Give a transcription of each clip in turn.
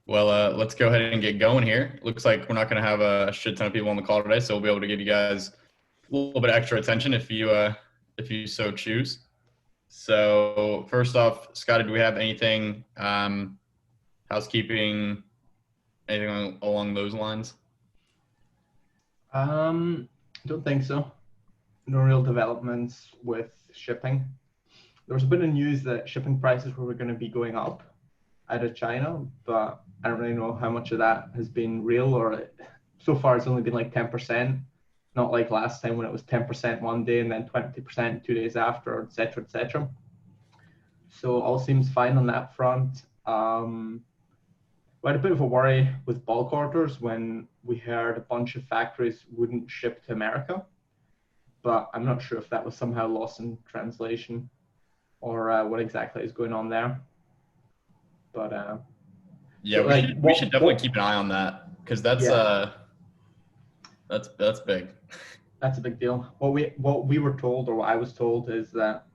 Well, let's go ahead and get going here. Looks like we're not going to have a shit ton of people on the call today, so we'll be able to give you guys a little bit of extra attention if you so choose. So first off, Scotty, do we have anything housekeeping, anything along those lines? I don't think so. No real developments with shipping. There was a bit of news that shipping prices were going to be going up out of China, but I don't really know how much of that has been real or so far it's only been like 10%, not like last time when it was 10% one day and then 20% 2 days after, etc., etc. So all seems fine on that front. We had a bit of a worry with bulk orders when we heard a bunch of factories wouldn't ship to America, but I'm not sure if that was somehow lost in translation or what exactly is going on there. But Yeah, so like we should definitely what keep an eye on that because yeah, that's big. that's a big deal. What we were told or what I was told is that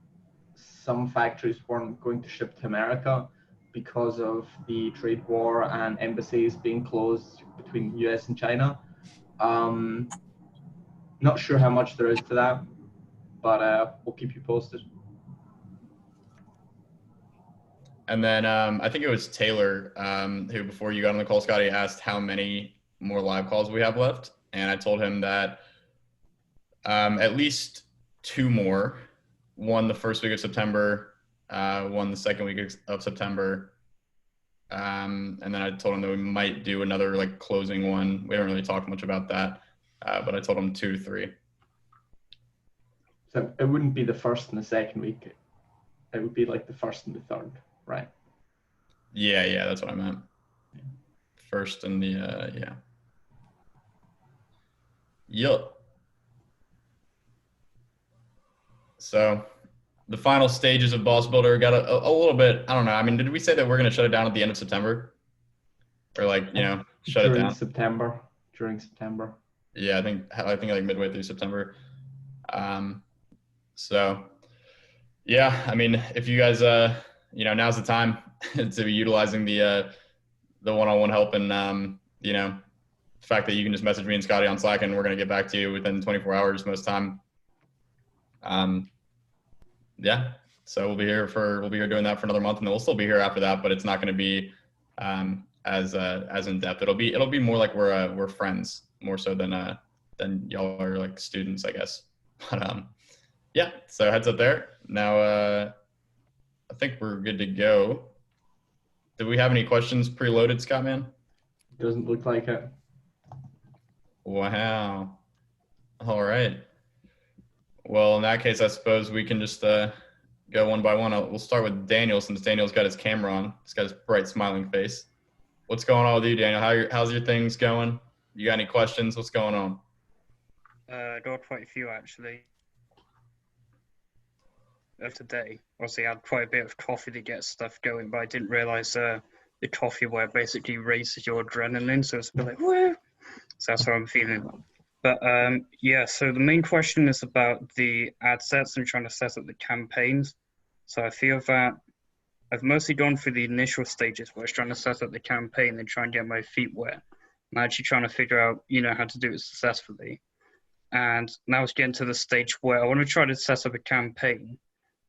some factories weren't going to ship to America because of the trade war and embassies being closed between US and China. Um, Not sure how much there is to that, but we'll keep you posted. And then I think it was Taylor who, before you got on the call, Scotty, asked how many more live calls we have left. And I told him that at least two more. One the first week of September, one the second week of September. And then I told him that we might do another like closing one. We haven't really talked much about that, but I told him 2 to 3. So it wouldn't be the first and the second week. It would be like the first and the third, right? Yeah, that's what I meant. First and the yeah. Yup. So the final stages of Boss Builder got a little bit. I don't know. I mean, did we say that we're going to shut it down at the end of September, or like shut it During down? September. During September. Yeah, I think like midway through September. Um, so yeah, I mean, if you guys now's the time to be utilizing the one-on-one help and the fact that you can just message me and Scotty on Slack and we're going to get back to you within 24 hours most time. Yeah, so we'll be here doing that for another month, and then we'll still be here after that, but it's not going to be as in depth. It'll be more like we're friends more so than y'all are like students, I guess. But yeah, so heads up there. Now I think we're good to go. Do we have any questions preloaded, Scott, man? Doesn't look like it. Wow. All right. Well, in that case, I suppose we can just go one by one. We'll start with Daniel, since Daniel's got his camera on. He's got his bright, smiling face. What's going on with you, Daniel? How's your things going? You got any questions? What's going on? Got quite a few actually. Of today, obviously, I had quite a bit of coffee to get stuff going, but I didn't realize the coffee where it basically raises your adrenaline, so it's a bit like woo. So that's how I'm feeling. But yeah, so the main question is about the ad sets and trying to set up the campaigns. So I feel that I've mostly gone through the initial stages where I was trying to set up the campaign and try and get my feet wet. I'm actually trying to figure out, how to do it successfully. And now it's getting to the stage where I want to try to set up a campaign,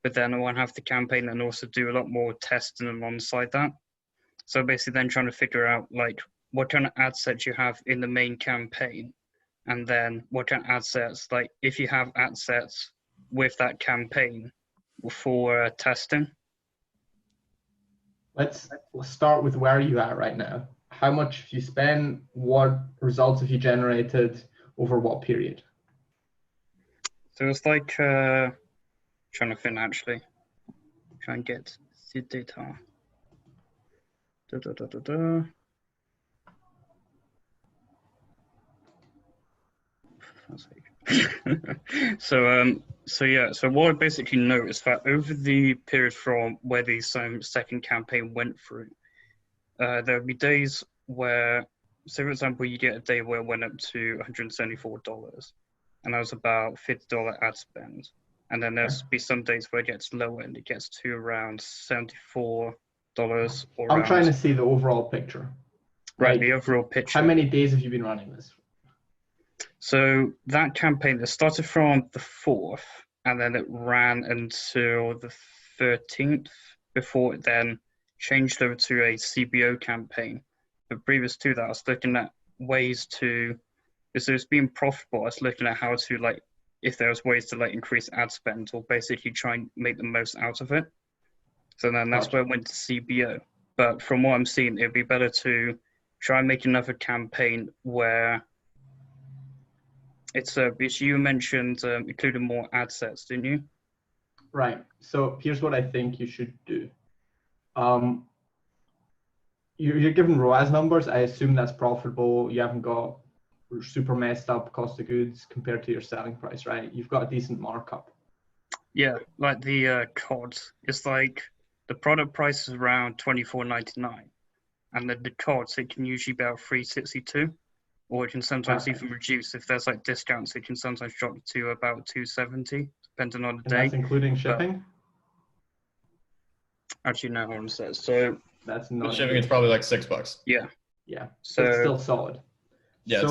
but then I want to have the campaign and also do a lot more testing alongside that. So basically then trying to figure out like what kind of ad sets you have in the main campaign, and then what kind of ad sets, like if you have ad sets with that campaign for testing. Let's start with where are you at right now? How much have you spent? What results have you generated over what period? So it's like trying to think actually. Try and get the data. Da, da, da, da, da. So what I basically noticed that over the period from where the second campaign went through, there would be days where, so for example, you get a day where it went up to $174, and that was about $50 ad spend. And then there's be some days where it gets lower and it gets to around $74 or I'm around. trying to see the overall picture. Right, Like, the overall picture. how many days have you been running this? So that campaign that started from the 4th, and then it ran until the 13th before it then changed over to a CBO campaign. But previous to that, I was looking at ways to, if it was being profitable, I was looking at how to, like, if there was ways to like increase ad spend or basically try and make the most out of it. So then that's where I went to CBO. But from what I'm seeing, it'd be better to try and make another campaign where it's because you mentioned including more ad sets, didn't you? Right. So here's what I think you should do. You're given ROAS numbers. I assume that's profitable. You haven't got super messed up cost of goods compared to your selling price, right? You've got a decent markup. Yeah, like the CODs. It's like the product price is around $24.99, and then the CODs it can usually be about $3.62, or it can sometimes even reduce if there's like discounts. It can sometimes drop to about $2.70, depending on the And day. that's including shipping? Actually, no, hold on a sec. So that's not shipping. It's probably like $6. Yeah. Yeah. So it's still solid. Yeah.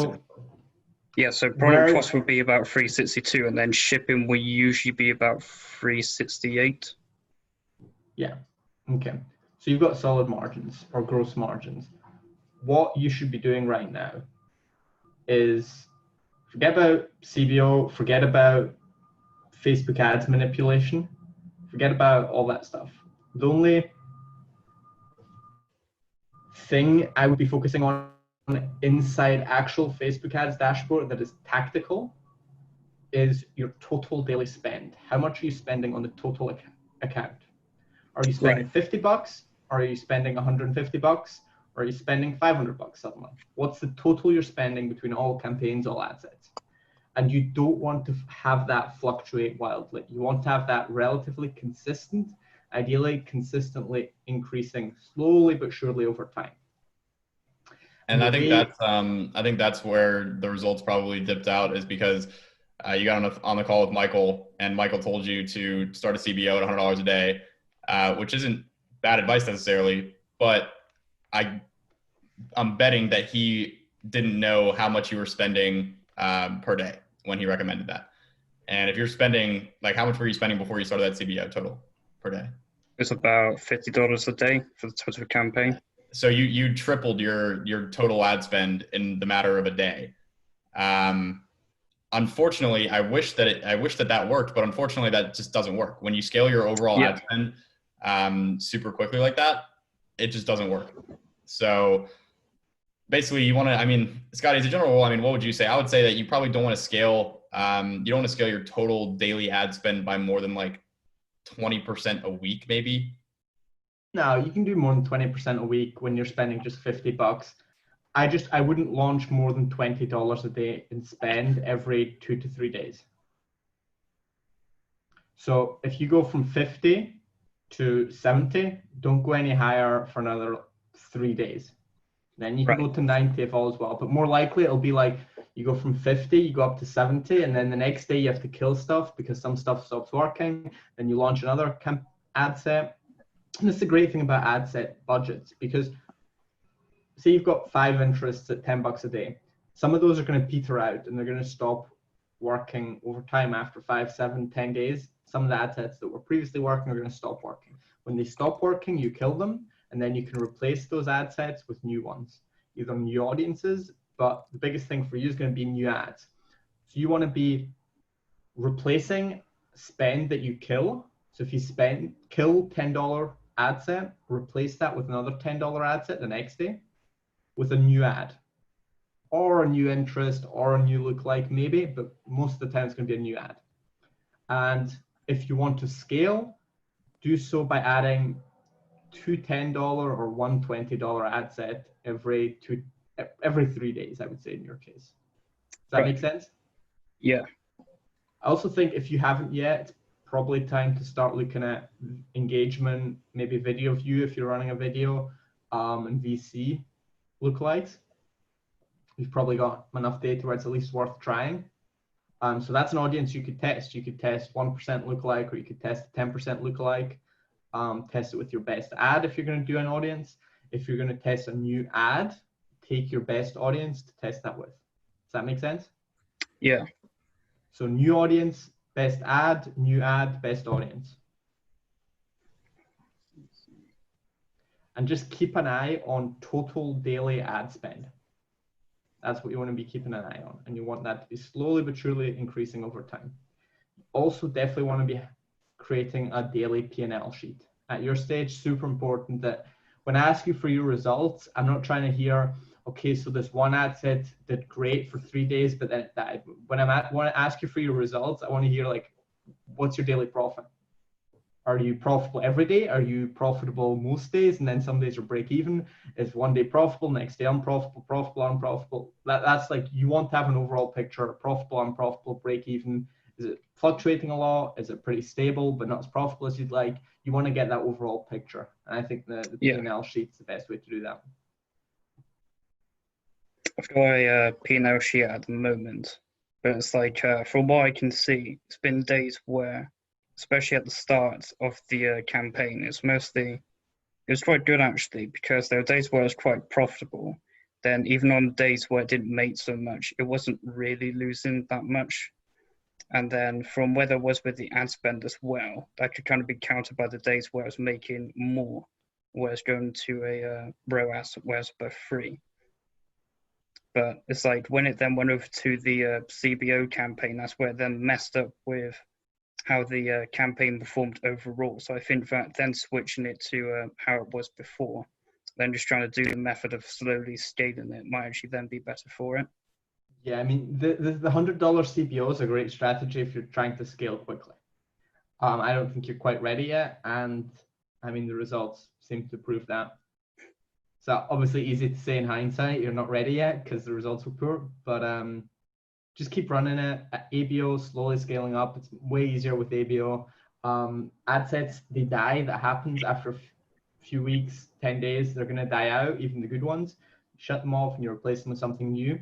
So product cost would be about $3.62, and then shipping will usually be about $3.68. Yeah. Okay. So you've got solid margins or gross margins. What you should be doing right now is forget about CBO, forget about Facebook ads manipulation, forget about all that stuff. The only thing I would be focusing on inside actual Facebook ads dashboard that is tactical is your total daily spend. How much are you spending on the total account? Are you spending $50? Or are you spending $150? Or are you spending $500 suddenly? What's the total you're spending between all campaigns, all ad sets? And you don't want to have that fluctuate wildly. You want to have that relatively consistent, ideally consistently increasing slowly but surely over time. And I think that's where the results probably dipped out, is because you got on the call with Michael, and Michael told you to start a CBO at $100 a day, which isn't bad advice necessarily, but I'm betting that he didn't know how much you were spending per day when he recommended that. And if you're spending, like, how much were you spending before you started that CBO total per day? It's about $50 a day for the total campaign. So you tripled your total ad spend in the matter of a day. Unfortunately, I wish that worked, but unfortunately that just doesn't work. When you scale your overall ad spend super quickly like that, it just doesn't work. So basically you want to, I mean, Scotty, as a general rule, I mean, what would you say? I would say that you probably don't want to scale, you don't want to scale your total daily ad spend by more than like 20% a week, maybe. No, you can do more than 20% a week when you're spending just $50. I wouldn't launch more than $20 a day in spend every 2 to 3 days. So if you go from 50 to 70, don't go any higher for another 3 days. Then you can go to 90 if all is well. But more likely it'll be like you go from 50, you go up to 70, and then the next day you have to kill stuff because some stuff stops working. Then you launch another ad set. And that's the great thing about ad set budgets, because say you've got 5 interests at $10 a day. Some of those are going to peter out and they're going to stop working over time after 5, 7, 10 days. Some of the ad sets that were previously working are going to stop working. When they stop working, you kill them, and then you can replace those ad sets with new ones, either new audiences, but the biggest thing for you is going to be new ads. So you want to be replacing spend that you kill. So if you kill $10 ad set, replace that with another $10 ad set the next day with a new ad or a new interest or a new lookalike maybe, but most of the time it's going to be a new ad. And if you want to scale, do so by adding 2 $10 or 1 $20 ad set every 3 days, I would say in your case. Does that make sense? Yeah. I also think if you haven't yet, it's probably time to start looking at engagement, maybe video view if you're running a video, and VC lookalikes. You've probably got enough data where it's at least worth trying. So that's an audience you could test. You could test 1% lookalike, or you could test 10% lookalike. Test it with your best ad if you're going to do an audience. If you're going to test a new ad, take your best audience to test that with. Does that make sense? Yeah. So new audience, best ad, new ad, best audience. And just keep an eye on total daily ad spend. That's what you want to be keeping an eye on. And you want that to be slowly but surely increasing over time. Also, definitely want to be creating a daily P&L sheet. At your stage, super important that when I ask you for your results, I'm not trying to hear, okay, so this one ad set did great for 3 days, but then it died. When I want to ask you for your results, I want to hear like, what's your daily profit? Are you profitable every day? Are you profitable most days? And then some days are break even. Is one day profitable, next day unprofitable, profitable, unprofitable? That's like, you want to have an overall picture, profitable, unprofitable, break even. Is it fluctuating a lot? Is it pretty stable, but not as profitable as you'd like? You want to get that overall picture. And I think the P&L sheet's the best way to do that. I've got a P&L sheet at the moment, but it's like, from what I can see, it's been days where, especially at the start of the campaign, it was quite good actually, because there were days where it was quite profitable. Then even on days where it didn't make so much, it wasn't really losing that much. And then from where it was with the ad spend as well, that could kind of be countered by the days where I was making more, where it's going to a ROAS, where it's above 3. But it's like when it then went over to the CBO campaign, that's where it then messed up with how the campaign performed overall. So I think that then switching it to how it was before, then just trying to do the method of slowly scaling it might actually then be better for it. Yeah, I mean, the $100 CBO is a great strategy if you're trying to scale quickly. I don't think you're quite ready yet, and I mean, the results seem to prove that. So obviously easy to say in hindsight, you're not ready yet because the results were poor, but just keep running it. ABO, slowly scaling up. It's way easier with ABO. Ad sets, they die. That happens after a few weeks, 10 days, they're gonna die out, even the good ones. Shut them off and you replace them with something new.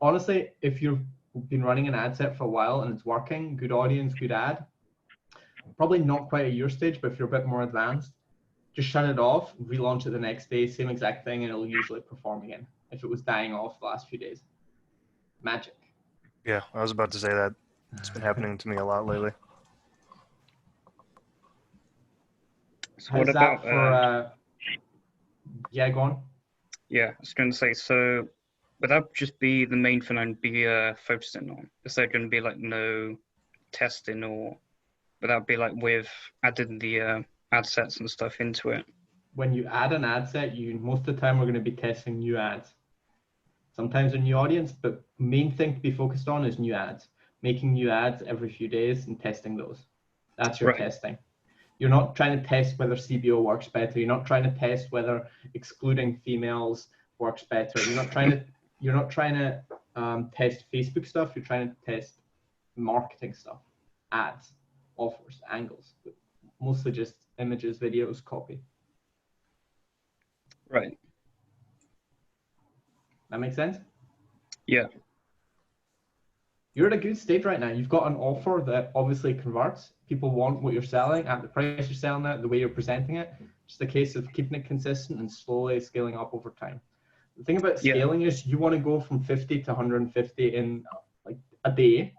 Honestly, if you've been running an ad set for a while and it's working, good audience, good ad, probably not quite at your stage, but if you're a bit more advanced, just shut it off, relaunch it the next day, same exact thing, and it'll usually perform again if it was dying off the last few days. Magic. Yeah, I was about to say that. It's been happening to me a lot lately. So what How's about that for, yeah, go on. Yeah, I was going to say, so would that just be the main thing I'd be focusing on? Is there going to be like no testing, or would that be like with adding the ad sets and stuff into it? When you add an ad set, most of the time we're going to be testing new ads. Sometimes a new audience, but main thing to be focused on is new ads. Making new ads every few days and testing those. That's your testing. You're not trying to test whether CBO works better. You're not trying to test whether excluding females works better. You're not trying to test Facebook stuff. You're trying to test marketing stuff, ads, offers, angles, but mostly just images, videos, copy. Right. That makes sense? Yeah. You're at a good stage right now. You've got an offer that obviously converts. People want what you're selling at the price you're selling it, the way you're presenting it. Just a case of keeping it consistent and slowly scaling up over time. The thing about scaling is you want to go from 50 to 150 in like a day.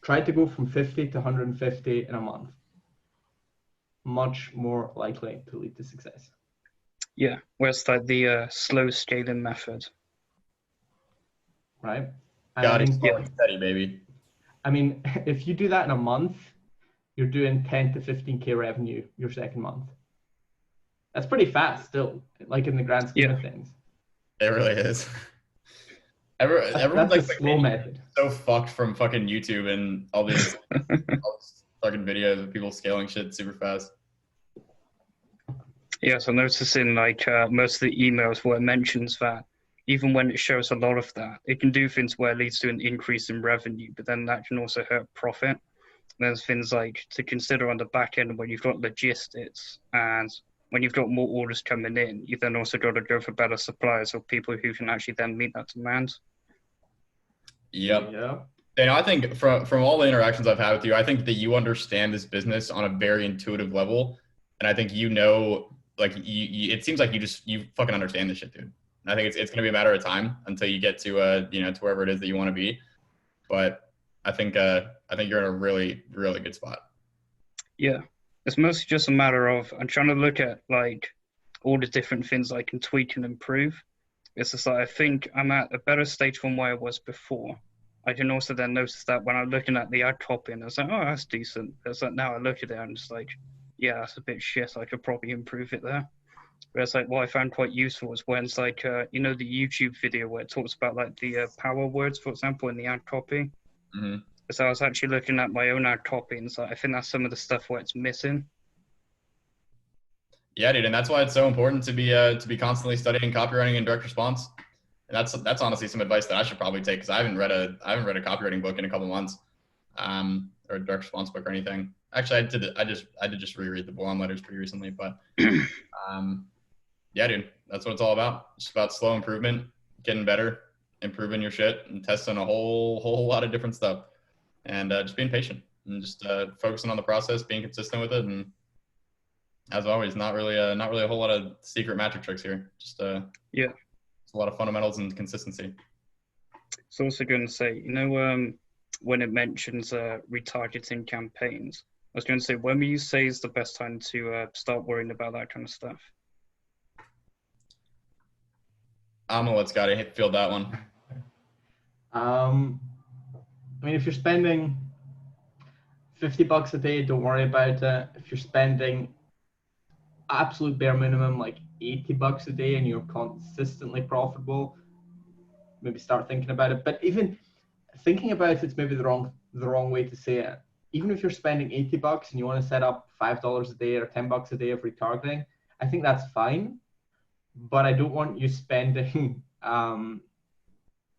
Try to go from 50 to 150 in a month. Much more likely to lead to success. Yeah, where's like the slow scaling method. Right? Got it. Steady, baby. I mean, if you do that in a month, you're doing 10 to 15K revenue your second month. That's pretty fast still, like in the grand scheme of things. It really is. Everyone's that's a slow method. So fucked from fucking YouTube and all these fucking videos of people scaling shit super fast. Yeah, so noticing like most of the emails where it mentions that even when it shows a lot of that, it can do things where it leads to an increase in revenue, but then that can also hurt profit. There's things like to consider on the back end when you've got logistics and when you've got more orders coming in, you've then also got to go for better suppliers or people who can actually then meet that demand. Yep. Yeah. And I think from all the interactions I've had with you, I think that you understand this business on a very intuitive level. And I think like it seems like you fucking understand this shit, dude. And I think it's going to be a matter of time until you get to to wherever it is that you want to be. But I think you're in a really, really good spot. Yeah, it's mostly just a matter of I'm trying to look at like all the different things I can tweak and improve. It's just like I think I'm at a better stage from where I was before. I can also then notice that when I'm looking at the ad copy, and I was like, oh, that's decent. It's like now I look at it and just like, yeah, that's a bit shit. I could probably improve it there. But it's like what I found quite useful was when it's like the YouTube video where it talks about like the power words, for example, in the ad copy. Mm-hmm. So I was actually looking at my own ad copy, and so I think that's some of the stuff where it's missing. Yeah, dude, and that's why it's so important to be constantly studying copywriting and direct response. And that's honestly some advice that I should probably take because I haven't read a copywriting book in a couple months, or a direct response book or anything. Actually, I did just reread the Blonde Letters pretty recently, but yeah, dude, that's what it's all about. It's about slow improvement, getting better, improving your shit, and testing a whole lot of different stuff, and just being patient and just focusing on the process, being consistent with it, and as always, not really a whole lot of secret magic tricks here. Just yeah, it's a lot of fundamentals and consistency. So I was also going to say, when it mentions retargeting campaigns, I was going to say, when will you say is the best time to start worrying about that kind of stuff? I'm gonna let Scotty field that one. I mean, if you're spending $50 a day, don't worry about it. If you're spending absolute bare minimum, like $80 a day, and you're consistently profitable, maybe start thinking about it. But even thinking about it's maybe the wrong way to say it. Even if you're spending $80 and you want to set up $5 a day or $10 a day of retargeting, I think that's fine. But I don't want you spending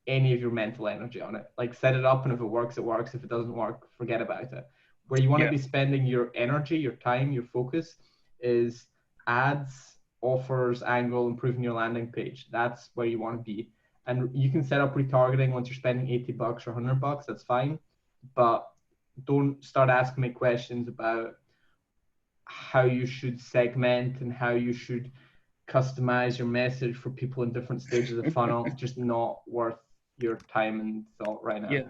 any of your mental energy on it. Like, set it up, and if it works, it works. If it doesn't work, forget about it. Where you want to be spending your energy, your time, your focus is ads, offers, angle, improving your landing page. That's where you want to be. And you can set up retargeting once you're spending $80 or $100. That's fine. But don't start asking me questions about how you should segment and how you should customize your message for people in different stages of funnel. Just not worth your time and thought right now. Yeah.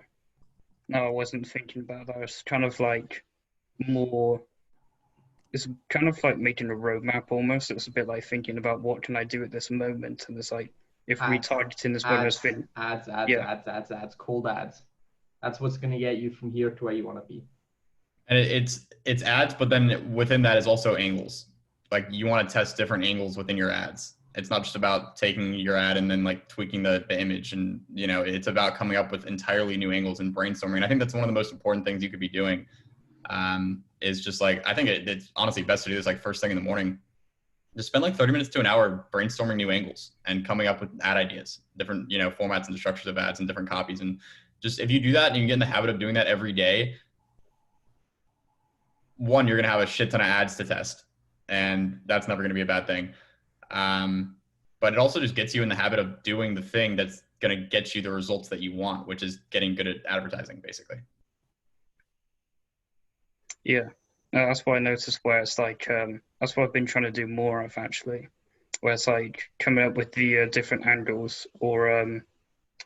No, I wasn't thinking about that. It's kind of like more, it's kind of like making a roadmap almost. It's a bit like thinking about what can I do at this moment. And it's like, if retargeting is one of those things. Ads, cold ads. That's what's going to get you from here to where you want to be. And it's ads, but then within that is also angles. Like, you want to test different angles within your ads. It's not just about taking your ad and then like tweaking the image, and it's about coming up with entirely new angles and brainstorming. And I think that's one of the most important things you could be doing. Is just like, I think it's honestly best to do this like first thing in the morning. Just spend like 30 minutes to an hour brainstorming new angles and coming up with ad ideas, different formats and the structures of ads and different copies. And just if you do that and you get in the habit of doing that every day, one, you're gonna have a shit ton of ads to test, and that's never gonna be a bad thing. But it also just gets you in the habit of doing the thing that's going to get you the results that you want, which is getting good at advertising, basically. Yeah, that's what I noticed where it's like, that's what I've been trying to do more of actually, where it's like coming up with the different angles or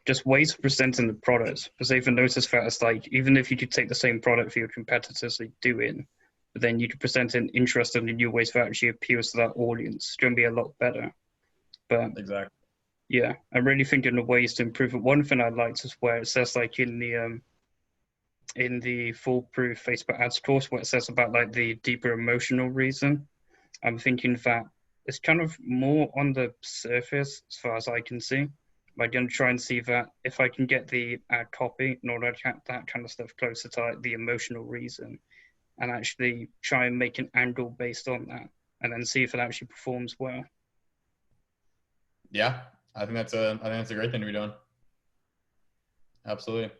just ways of presenting the product. Because I even noticed that it's like, even if you could take the same product for your competitors are doing, but then you could present it in interesting and new ways that actually appeals to that audience, it's going to be a lot better. But exactly. Yeah, I'm really thinking of ways to improve it. One thing I liked is where it says like in the foolproof Facebook ads course where it says about like the deeper emotional reason. I'm thinking that it's kind of more on the surface as far as I can see. I'm going to try and see that if I can get the ad copy in order to have that kind of stuff closer to like the emotional reason and actually try and make an angle based on that and then see if it actually performs well. Yeah, I think that's a great thing to be doing. Absolutely.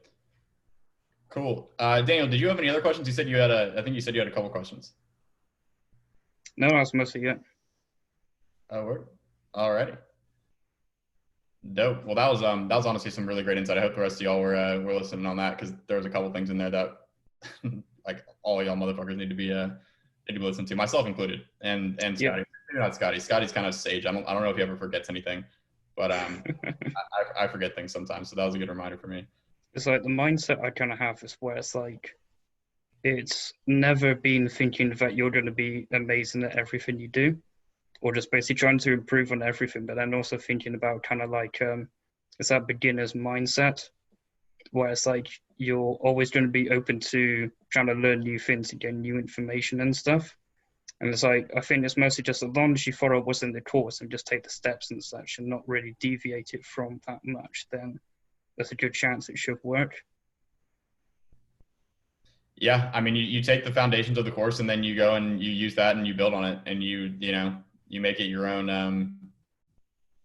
Cool. Daniel, did you have any other questions? I think you had a couple questions. No, that's mostly it. Oh, all righty. Dope. Well, that was honestly some really great insight. I hope the rest of y'all were listening on that, because there was a couple things in there that like all y'all motherfuckers need to be listening to, myself included, and Scotty. Yeah. Maybe not Scotty. Scotty's kind of sage. I don't know if he ever forgets anything, but I forget things sometimes. So that was a good reminder for me. It's like the mindset I kind of have is where it's like, it's never been thinking that you're going to be amazing at everything you do, or just basically trying to improve on everything, but then also thinking about kind of like, it's that beginner's mindset, where it's like you're always going to be open to trying to learn new things and get new information and stuff. And it's like, I think it's mostly just as long as you follow what's in the course and just take the steps and such and not really deviate it from that much, then there's a good chance it should work. Yeah, I mean, you take the foundations of the course and then you go and you use that and you build on it and you make it your own.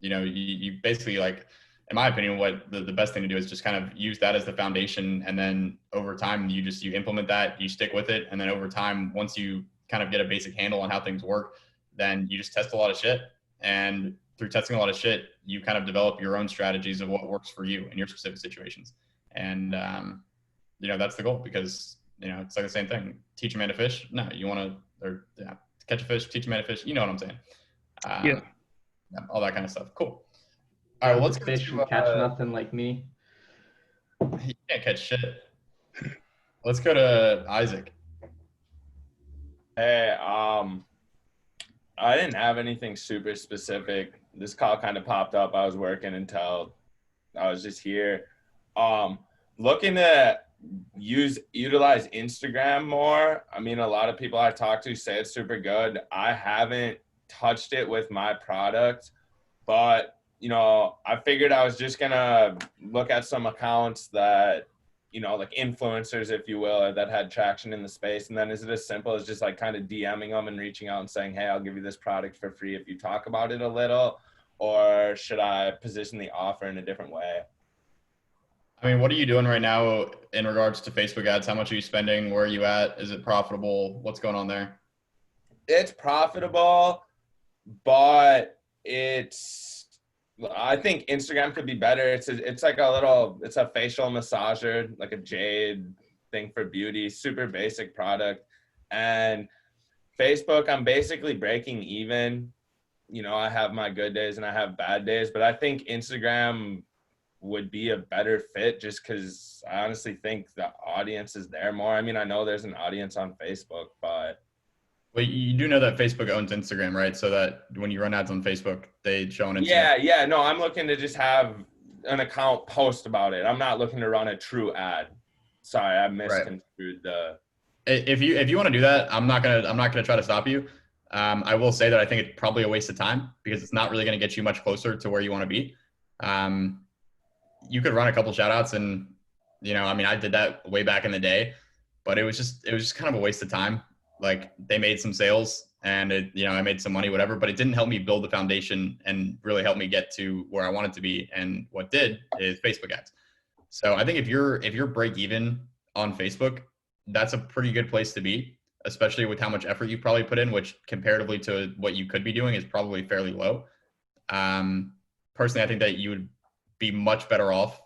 You basically, like, in my opinion, what the best thing to do is just kind of use that as the foundation, and then over time you implement that, you stick with it, and then over time, once you kind of get a basic handle on how things work, then you just test a lot of shit, and through testing a lot of shit, you kind of develop your own strategies of what works for you in your specific situations, and that's the goal, because it's like the same thing. Teach a man to fish. No, you want to, catch a fish, teach a man to fish. You know what I'm saying? Yeah. All that kind of stuff. Cool. All right, well, let's fish and catch nothing like me. You can't catch shit. Let's go to Isaac. Hey, I didn't have anything super specific. This call kind of popped up. I was working until I was just here. Looking to utilize Instagram more. I mean, a lot of people I talk to say it's super good. I haven't touched it with my product, but I figured I was just gonna look at some accounts that, like influencers, if you will, or that had traction in the space. And then is it as simple as just like kind of DMing them and reaching out and saying, hey, I'll give you this product for free if you talk about it a little, or should I position the offer in a different way? I mean, what are you doing right now in regards to Facebook ads? How much are you spending? Where are you at? Is it profitable? What's going on there? It's profitable, but I think Instagram could be better. It's a facial massager, like a jade thing for beauty, super basic product. And Facebook, I'm basically breaking even. I have my good days and I have bad days, but I think Instagram would be a better fit just because I honestly think the audience is there more. I mean, I know there's an audience on Facebook, but. Well, you do know that Facebook owns Instagram, right? So that when you run ads on Facebook, they show on Instagram. Yeah. No, I'm looking to just have an account post about it. I'm not looking to run a true ad. Sorry, I misconstrued the. If you want to do that, I'm not gonna try to stop you. I will say that I think it's probably a waste of time because it's not really going to get you much closer to where you want to be. You could run a couple shout outs and, I mean, I did that way back in the day, but it was just kind of a waste of time. Like they made some sales and I made some money, whatever, but it didn't help me build the foundation and really help me get to where I wanted to be. And what did is Facebook ads. So I think if you're break even on Facebook, that's a pretty good place to be, especially with how much effort you probably put in, which comparatively to what you could be doing is probably fairly low. Personally, I think that you would be much better off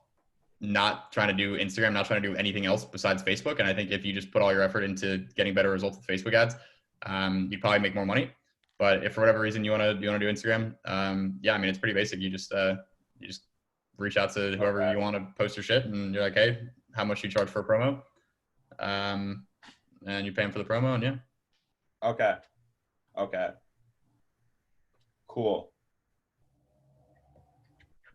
not trying to do Instagram, not trying to do anything else besides Facebook. And I think if you just put all your effort into getting better results with Facebook ads, you probably make more money. But if for whatever reason you want to do Instagram, I mean, it's pretty basic. You just reach out to whoever you want to post your shit and you're like, hey, how much you charge for a promo? And you pay them for the promo and yeah. Okay. Cool.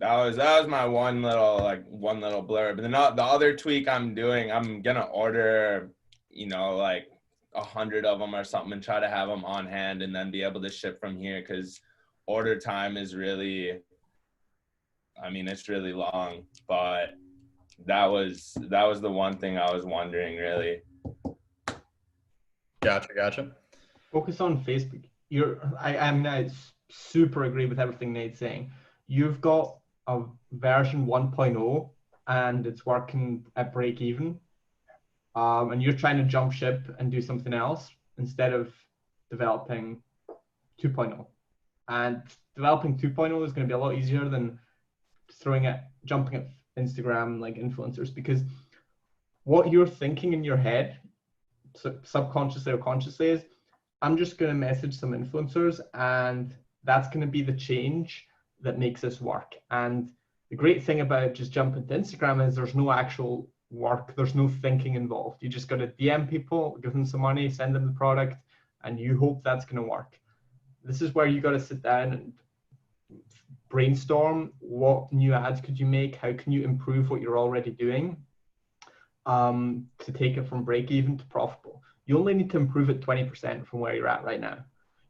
That was my one little blurb. And then the other tweak I'm doing, I'm going to order, like 100 of them or something and try to have them on hand and then be able to ship from here. Cause order time is really, it's really long, but that was the one thing I was wondering really. Gotcha. Focus on Facebook. I super agree with everything Nate's saying. You've got a version 1.0 and it's working at break even. And you're trying to jump ship and do something else instead of developing 2.0. And developing 2.0 is going to be a lot easier than jumping at Instagram like influencers, because what you're thinking in your head, subconsciously or consciously, is I'm just going to message some influencers and that's going to be the change that makes this work. And the great thing about just jumping to Instagram is there's no actual work, there's no thinking involved. You just got to DM people, give them some money, send them the product, and you hope that's going to work. This is where you got to sit down and brainstorm what new ads could you make, how can you improve what you're already doing to take it from break even to profitable. You only need to improve it 20% from where you're at right now.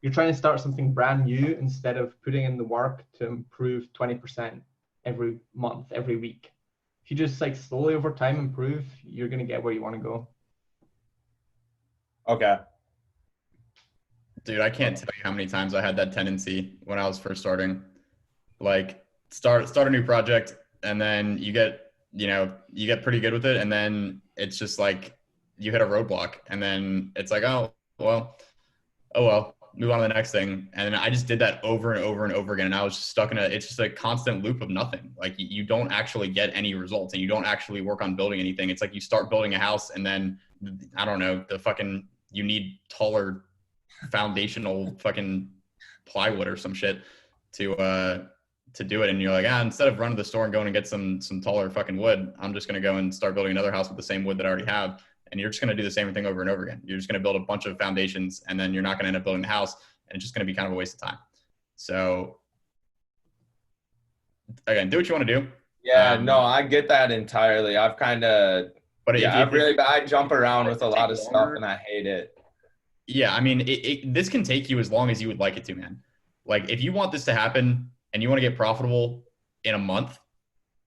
You're trying to start something brand new instead of putting in the work to improve 20% every month, every week. If you just like slowly over time improve, you're going to get where you want to go. Okay. Dude, I can't tell you how many times I had that tendency when I was first starting. Like start a new project, and then you get pretty good with it, and then it's just like you hit a roadblock, and then it's like, oh well, move on to the next thing. And I just did that over and over and over again, and I was just stuck in it's just a constant loop of nothing. Like you don't actually get any results, and you don't actually work on building anything. It's like you start building a house, and then I don't know, you need taller foundational fucking plywood or some shit to do it, and you're like, instead of running to the store and going and get some taller fucking wood, I'm just going to go and start building another house with the same wood that I already have. And you're just going to do the same thing over and over again. You're just going to build a bunch of foundations, and then you're not going to end up building the house, and it's just going to be kind of a waste of time. So again, do what you want to do. Yeah, no, I get that entirely. I've kind of, but I jump around with a lot of stuff, and I hate it. Yeah, I mean, this can take you as long as you would like it to, man. Like, if you want this to happen and you want to get profitable in a month,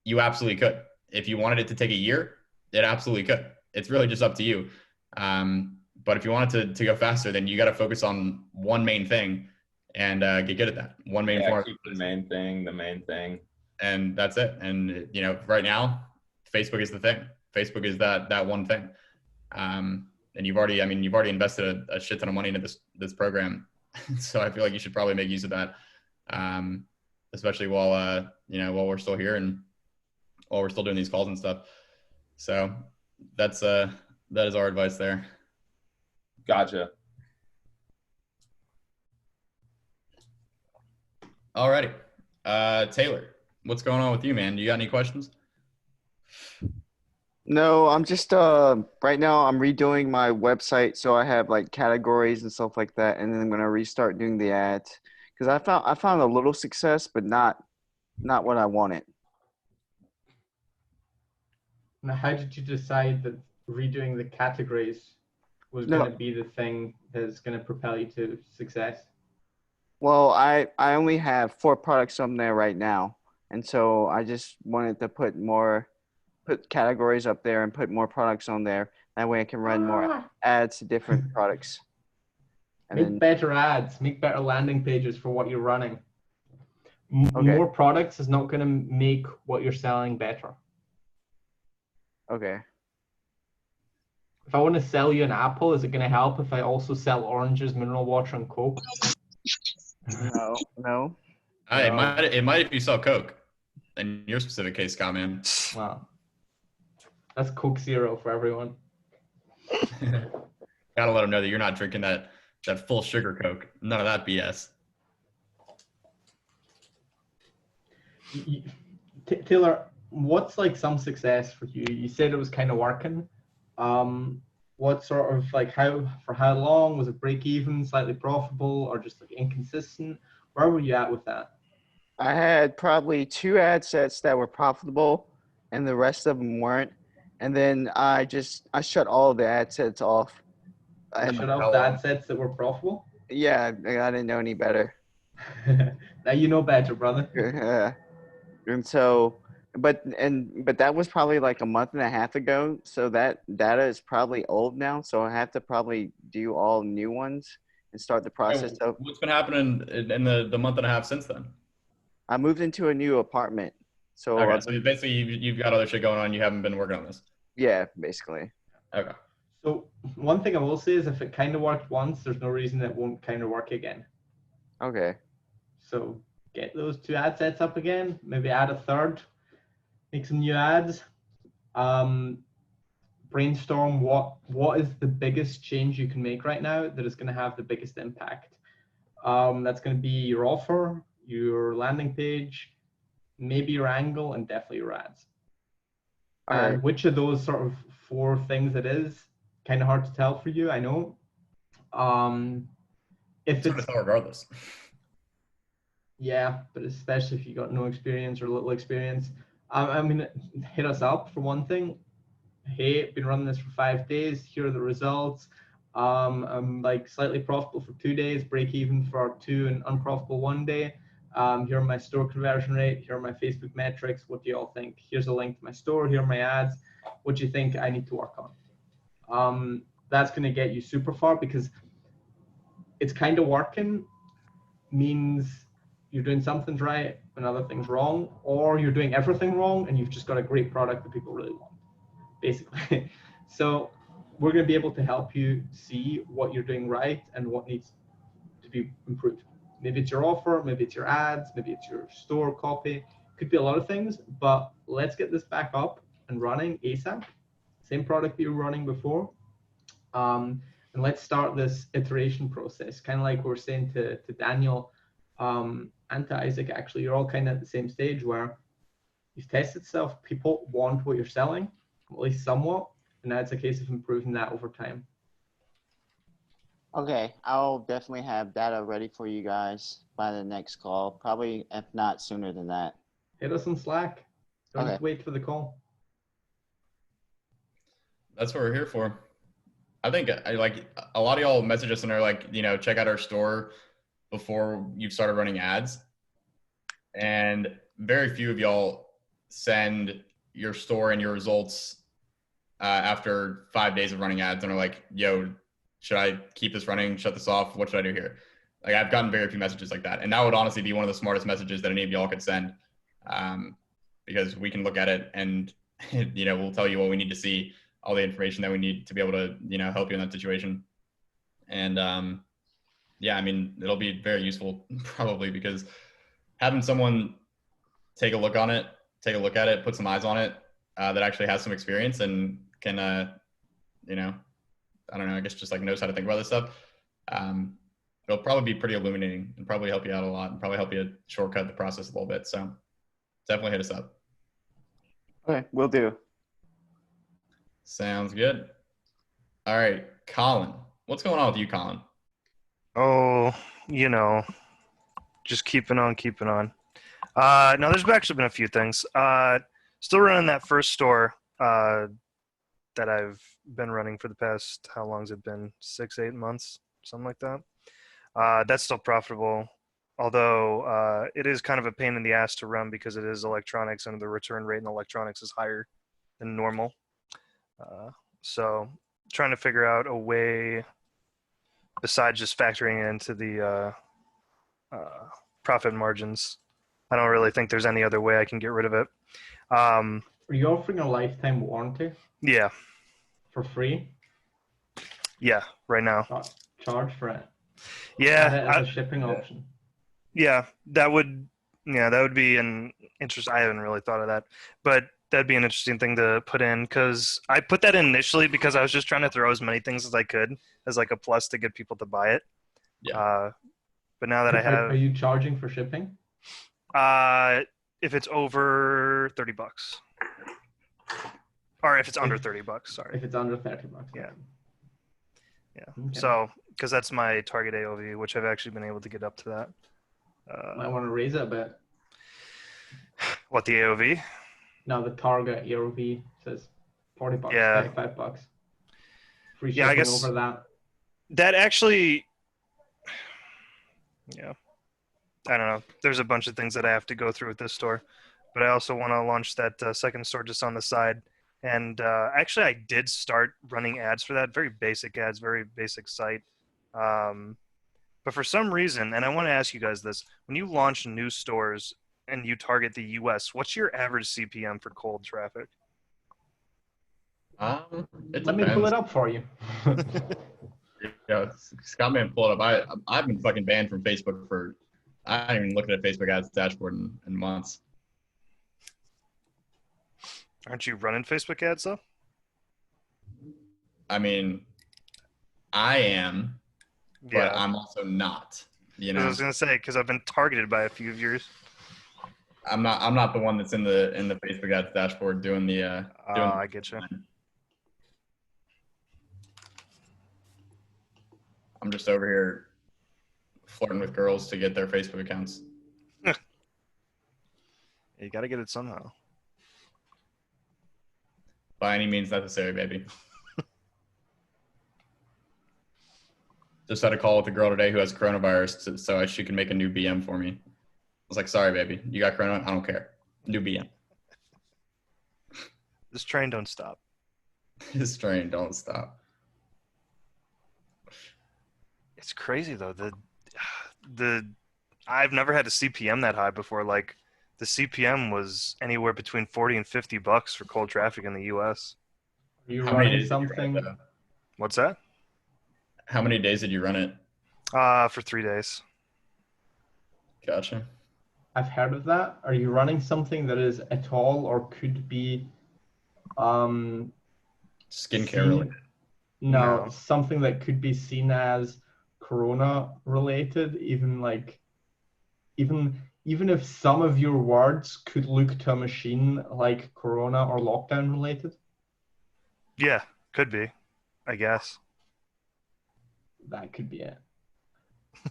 you absolutely could. If you wanted it to take a year, it absolutely could. It's really just up to you. But if you want it to go faster, then you got to focus on one main thing and get good at that. One main form. Keep the main thing. And that's it. And, right now, Facebook is the thing. Facebook is that one thing. And you've already invested a shit ton of money into this program. So I feel like you should probably make use of that. Especially while we're still here and while we're still doing these calls and stuff. So that is our advice there. Gotcha. Alrighty. Taylor, what's going on with you, man? You got any questions? No, I'm just right now I'm redoing my website, so I have like categories and stuff like that, and then I'm gonna restart doing the ads because I found a little success, but not what I wanted. Now, how did you decide that redoing the categories was going to be the thing that's going to propel you to success? Well, I only have 4 products on there right now, and so I just wanted to put categories up there and put more products on there. That way I can run more ads to different products. And better ads, make better landing pages for what you're running. More products is not going to make what you're selling better. Okay. If I want to sell you an apple, is it going to help if I also sell oranges, mineral water, and Coke? No. It might if you sell Coke. In your specific case, Scott, man. Wow. That's Coke Zero for everyone. Gotta let them know that you're not drinking that full sugar Coke. None of that BS. Taylor, what's like some success for you? You said it was kind of working. What sort of like for how long? Was it break even, slightly profitable, or just like inconsistent? Where were you at with that? I had probably 2 ad sets that were profitable and the rest of them weren't. And then I shut all the ad sets off. You shut off the ad sets that were profitable? Yeah, I didn't know any better. Now you know better, brother. And so, but that was probably like a month and a half ago. So that data is probably old now. So I have to probably do all new ones and start the process of. What's been happening in the month and a half since then? I moved into a new apartment. So, so basically you've got other shit going on. You haven't been working on this. Yeah, basically. Okay. So one thing I will say is if it kind of worked once, there's no reason it won't kind of work again. Okay. So get those 2 ad sets up again, maybe add a third, make some new ads, brainstorm what is the biggest change you can make right now that is going to have the biggest impact. That's going to be your offer, your landing page, maybe your angle, and definitely your ads. All And right. which of those sort of 4 things it is, kind of hard to tell for you, I know. If It's hard it's to tell regardless. Yeah, but especially if you got no experience or little experience. I mean, hit us up for one thing. Hey, been running this for 5 days. Here are the results. I'm like slightly profitable for 2 days, break even for 2, and unprofitable 1 day. Here are my store conversion rate. Here are my Facebook metrics. What do you all think? Here's a link to my store. Here are my ads. What do you think I need to work on? That's going to get you super far, because it's kind of working means you're doing something right and other things wrong, or you're doing everything wrong and you've just got a great product that people really want, basically. So we're going to be able to help you see what you're doing right and what needs to be improved. Maybe it's your offer, maybe it's your ads, maybe it's your store copy. Could be a lot of things, but let's get this back up and running ASAP. Same product that you were running before. And let's start this iteration process, kind of like we were saying to Daniel and to Isaac. Actually, you're all kind of at the same stage where you've tested stuff, people want what you're selling, at least somewhat, and now it's a case of improving that over time. Okay, I'll definitely have data ready for you guys by the next call. Probably, if not sooner than that. Hit us on Slack. Don't Okay. have to wait for the call. That's what we're here for. I think like a lot of y'all message us and are like, check out our store before you've started running ads. And very few of y'all send your store and your results after 5 days of running ads and are like, yo, should I keep this running, shut this off? What should I do here? Like, I've gotten very few messages like that. And that would honestly be one of the smartest messages that any of y'all could send, because we can look at it and, we'll tell you what we need to see, all the information that we need to be able to, help you in that situation. And yeah, I mean, it'll be very useful probably, because having someone take a look at it, put some eyes on it, that actually has some experience and can, I don't know, I guess just like knows how to think about this stuff. It'll probably be pretty illuminating and probably help you out a lot and probably help you shortcut the process a little bit. So definitely hit us up. Okay, will do. Sounds good. All right, Colin. What's going on with you, Colin? Oh, just keeping on. No, there's actually been a few things. Still running that first store that I've been running for the past, how long has it been? 6-8 months, something like that. That's still profitable, although it is kind of a pain in the ass to run because it is electronics and the return rate in electronics is higher than normal. So trying to figure out a way besides just factoring it into the profit margins. I don't really think there's any other way I can get rid of it. Are you offering a lifetime warranty Yeah, for free? yeah, right now. Charge for it. Yeah, Add it as a shipping option. Yeah, that would be an interest. I haven't really thought of that, but that'd be an interesting thing to put in, because I put that in initially because I was just trying to throw as many things as I could as like a plus to get people to buy it. Yeah. But now that I have, Are you charging for shipping? if it's over $30, or if it's under $30, sorry. If it's under $30. Yeah. Yeah. Okay. So, because that's my target AOV, which I've actually been able to get up to that. Might want to raise it a bit. What, the AOV? No, the target AOV says $40, Yeah. $35. Free shipping Yeah, I guess over that. that actually, yeah, I don't know. There's a bunch of things that I have to go through with this store, but I also want to launch that second store just on the side. And actually, I did start running ads for that. Very basic ads, very basic site. But for some reason, and I want to ask you guys this, when you launch new stores and you target the US, what's your average CPM for cold traffic? Let me pull it up for you. Yeah, Scott man, pull it up. I've been fucking banned from Facebook for, I haven't even looked at a Facebook ads dashboard in months. Aren't you running Facebook ads though? I mean, I am, but Yeah. I'm also not. You 'Cause I know, was gonna say, because I've been targeted by a few of yours. I'm not the one that's in the Facebook ads dashboard doing the doing. I get you. I'm just over here flirting with girls to get their Facebook accounts. You got to get it somehow. By any means necessary, baby. Just had a call with a girl today who has coronavirus so she can make a new BM for me. I was like, sorry, baby. You got corona? I don't care. New BM. This train don't stop. This train don't stop. It's crazy though. The I've never had a CPM that high before. Like the CPM was anywhere between $40 and $50 for cold traffic in the US. Are you How many running days did you run something? it, though? What's that? How many days did you run it? For 3 days. Gotcha. I've heard of that. Are you running something that is at all or could be Skincare seen- related. No, No. something that could be seen as corona related, even if some of your words could look to a machine like corona or lockdown related? Yeah, could be, I guess. That could be it.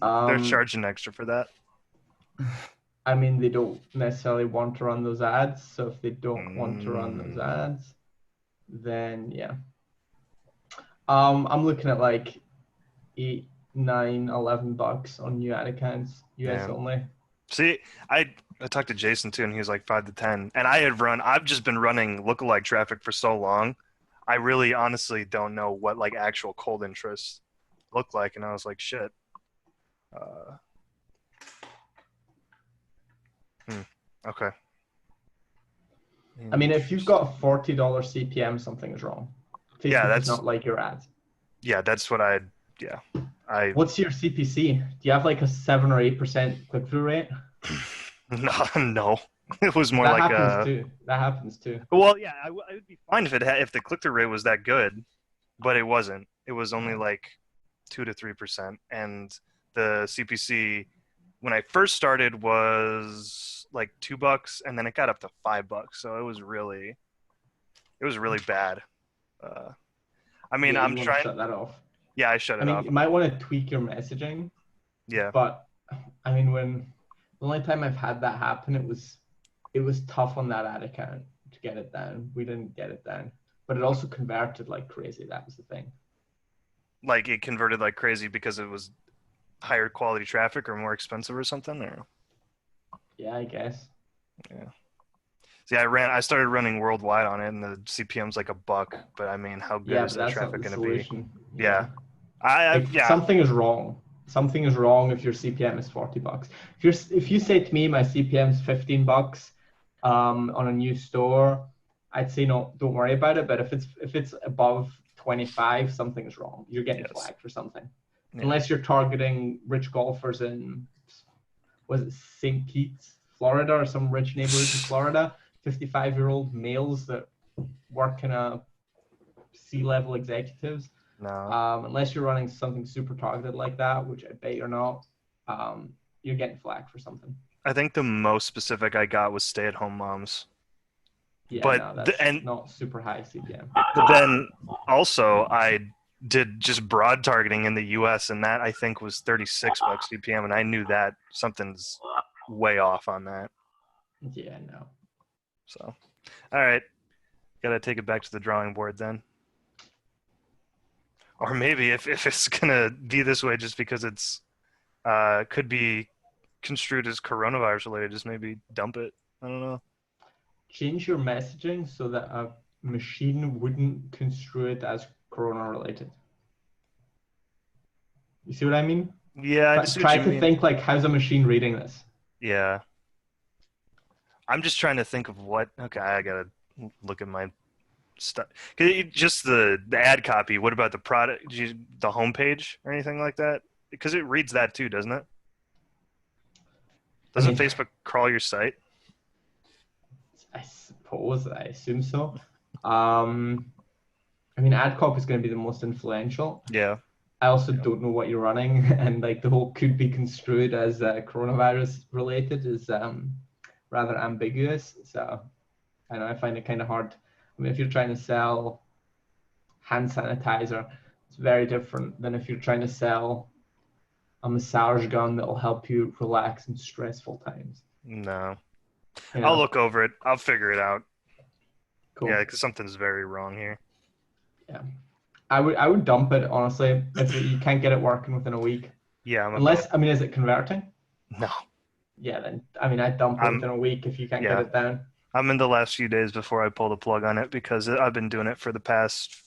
They're charging extra for that. I mean, they don't necessarily want to run those ads, so if they don't want to run those ads, then yeah. I'm looking at like $8, $9, $11 on new ad accounts, US Yeah. only. See, I talked to Jason too, and he was like 5 to 10. And I've just been running lookalike traffic for so long. I really honestly don't know what like actual cold interests look like. And I was like, shit. Okay. I mean, if you've got a $40 CPM, something is wrong. Facebook Yeah, does that's- not like your ads. Yeah, that's what I. What's your CPC? Do you have like a 7 or 8% click-through rate? No. It was more That like happens too. That happens too. Well, yeah, I would be fine if the click through rate was that good, but it wasn't. It was only like 2 to 3%, and the CPC when I first started was like $2, and then it got up to $5. So it was really bad. I mean, Yeah, I'm you wanna trying. shut that off. Yeah, I shut it I mean, off. you might want to tweak your messaging, Yeah, but I mean, the only time I've had that happen, it was tough on that ad account to get it down. We didn't get it down, but it also converted like crazy. That was the thing. like it converted like crazy because it was higher quality traffic or more expensive or something. Or Yeah, I guess. see, I started running worldwide on it, and the CPM's like $1. But I mean, how good Yeah, is but that that's not traffic the going to be? solution. Yeah. Something is wrong. Something is wrong if your CPM is $40. If you say to me my CPM is $15 on a new store, I'd say no, don't worry about it. But if it's above 25, something is wrong. You're getting Yes. flagged for something. Yeah. Unless you're targeting rich golfers in, was it St. Kitts, Florida, or some rich neighborhood in Florida, 55-year-old males that work in a C-level executives. No. Unless you're running something super targeted like that, which I bet you're not, you're getting flagged for something. I think the most specific I got was stay-at-home moms. Yeah, But no, that's and not super high CPM. but then also I did just broad targeting in the US, and that I think was $36 CPM, and I knew that something's way off on that. Yeah, no. So, all right, gotta take it back to the drawing board then. Or maybe if it's gonna be this way just because it's could be construed as coronavirus related, just maybe dump it. I don't know. Change your messaging so that a machine wouldn't construe it as corona related. You see what I mean? Yeah, I just see what Try you to mean. think like, how's a machine reading this? Yeah. I'm just trying to think of what. Okay, I gotta look at my stuff. Just the ad copy. What about the product? The homepage or anything like that? Because it reads that too, doesn't it? Doesn't Facebook crawl your site? I suppose. I assume so. I mean, ad copy is going to be the most influential. Yeah. I also don't know what you're running, and like the whole could be construed as coronavirus related is rather ambiguous. So I know I find it kind of hard. I mean, if you're trying to sell hand sanitizer, it's very different than if you're trying to sell a massage gun that will help you relax in stressful times. No. You I'll know? look over it. I'll figure it out. Cool. Yeah, because something's very wrong here. Yeah. I would dump it, honestly, if you can't get it working within a week. Yeah, Unless, I mean, is it converting? No. Yeah, then, I mean, I'd dump it I'm- within a week if you can't yeah. get it down. I'm in the last few days before I pull the plug on it because I've been doing it for the past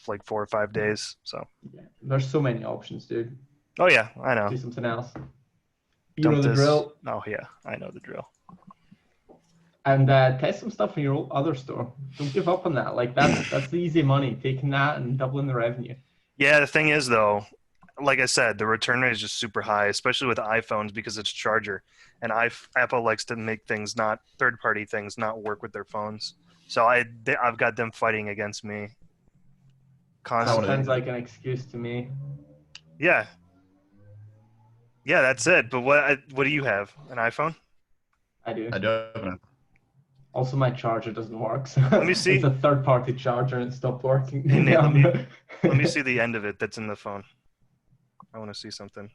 like 4 or 5 days. So. Yeah. There's so many options, dude. Oh yeah, I know. Do something else. You Dump know the this. drill. Oh yeah, I know the drill. And test some stuff in your other store. Don't give up on that. Like that's the easy money. Taking that and doubling the revenue. Yeah, the thing is though, like I said, the return rate is just super high, especially with iPhones because it's charger, and Apple likes to make things not third-party things not work with their phones. So I've got them fighting against me That constantly. sounds like an excuse to me. Yeah, that's it. But what do you have? An iPhone? I do. I do have an Also, my charger doesn't work. So Let me see. It's a third-party charger and it stopped working. Hey, Nate, let me see the end of it that's in the phone. I want to see something.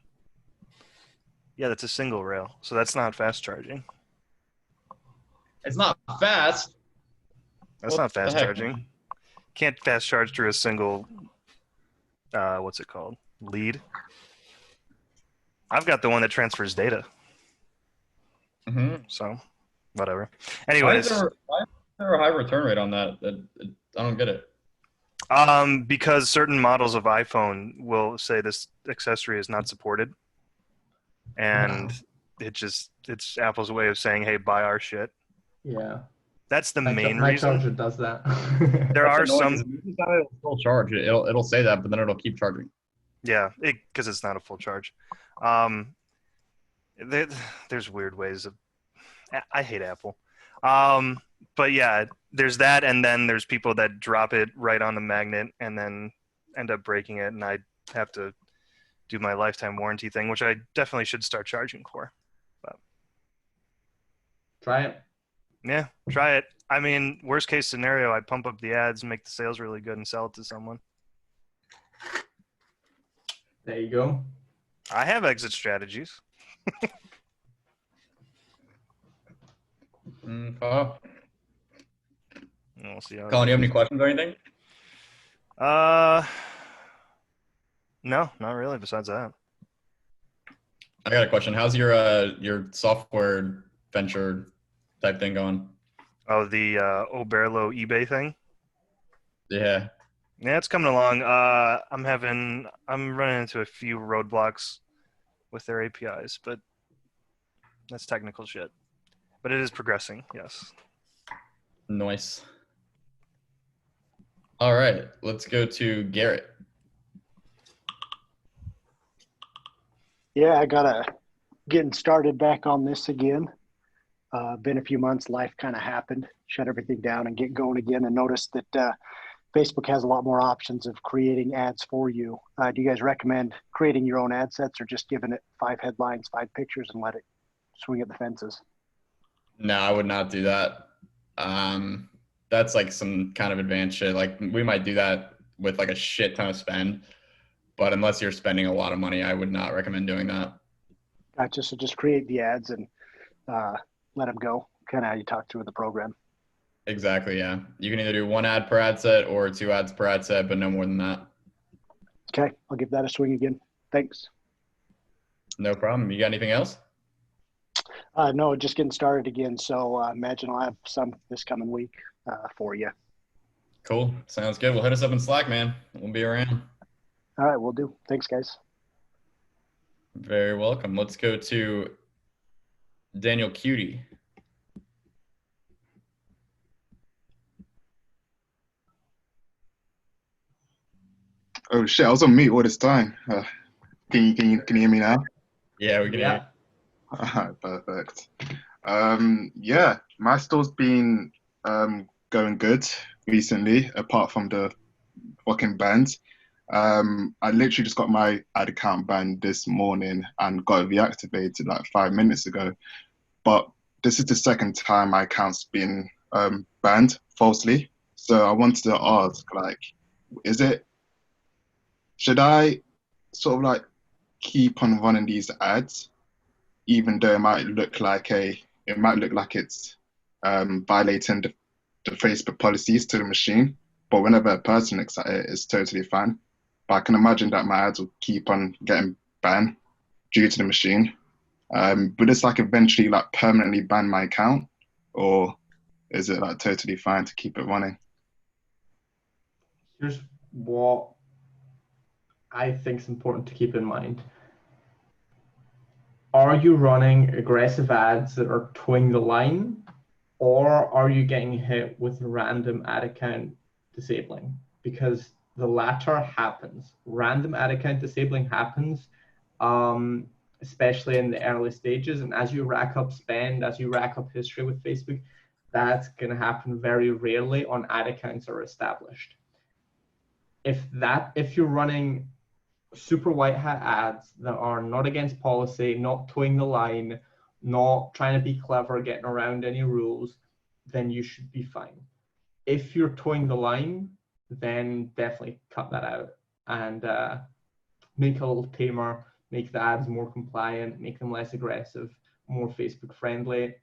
Yeah, that's a single rail, so that's not fast charging. It's not fast. That's What not fast the heck? charging. Can't fast charge through a single, what's it called? Lead. I've got the one that transfers data, Mm-hmm. so whatever. Why Anyways, is there a high return rate on that? I don't get it. because certain models of iPhone will say this accessory is not supported, and it's Apple's way of saying, hey, buy our shit. Yeah. That's the My main my reason. charger does that. There are That's annoying, some, 'cause usually it'll still charge. It'll say that, but then it'll keep charging. yeah, because it's not a full charge. There's weird ways of. I hate Apple. But yeah, there's that, and then there's people that drop it right on the magnet and then end up breaking it, and I have to do my lifetime warranty thing, which I definitely should start charging for. Try it. Yeah, try it. I mean, worst case scenario, I pump up the ads, make the sales really good, and sell it to someone. There you go. I have exit strategies. Okay. We'll see how. Colin, do you have any questions or anything? No, not really. Besides that, I got a question. How's your software venture type thing going? oh, the Oberlo eBay thing. Yeah. Yeah, it's coming along. I'm running into a few roadblocks with their APIs, but that's technical shit. But it is progressing, yes. Nice. All right, let's go to Garrett. Yeah, I gotta getting started back on this again. Been a few months, life kind of happened, shut everything down and get going again, and noticed that Facebook has a lot more options of creating ads for you. Do you guys recommend creating your own ad sets or just giving it 5 headlines, 5 pictures and let it swing at the fences? No, I would not do that. That's like some kind of advanced shit. Like we might do that with like a shit ton of spend, but unless you're spending a lot of money, I would not recommend doing that. Gotcha. So just create the ads and let them go. Kind of how you talk through the program. Exactly, yeah. You can either do 1 ad per ad set or 2 ads per ad set, but no more than that. Okay, I'll give that a swing again. Thanks. No problem. You got anything else? No, just getting started again. So imagine I'll have some this coming week for you. Cool. Sounds good. Well, hit us up in Slack, man. We'll be around. All right, we'll do. Thanks, guys. Very welcome. Let's go to Daniel Cutie. Oh shit! I was on mute all this time. Can you hear me now? Yeah, we can hear you. Alright, perfect. Yeah, my store's been going good recently, apart from the fucking bans. I literally just got my ad account banned this morning and got it reactivated like 5 minutes ago. But this is the second time my account's been banned falsely. So I wanted to ask, like, should I sort of like keep on running these ads, even though it might look like it's violating the Facebook policies to the machine, but whenever a person looks at it, it's totally fine. But I can imagine that my ads will keep on getting banned due to the machine. But it's like eventually like permanently ban my account, or is it like totally fine to keep it running? Here's what I think is important to keep in mind. Are you running aggressive ads that are towing the line, or are you getting hit with random ad account disabling? Because the latter happens. Random ad account disabling happens, especially in the early stages. And as you rack up spend, as you rack up history with Facebook, that's going to happen very rarely on ad accounts that are established. If you're running super white hat ads that are not against policy, not towing the line, not trying to be clever, getting around any rules, then you should be fine. If you're towing the line, then definitely cut that out and make a little tamer, make the ads more compliant, make them less aggressive, more Facebook friendly.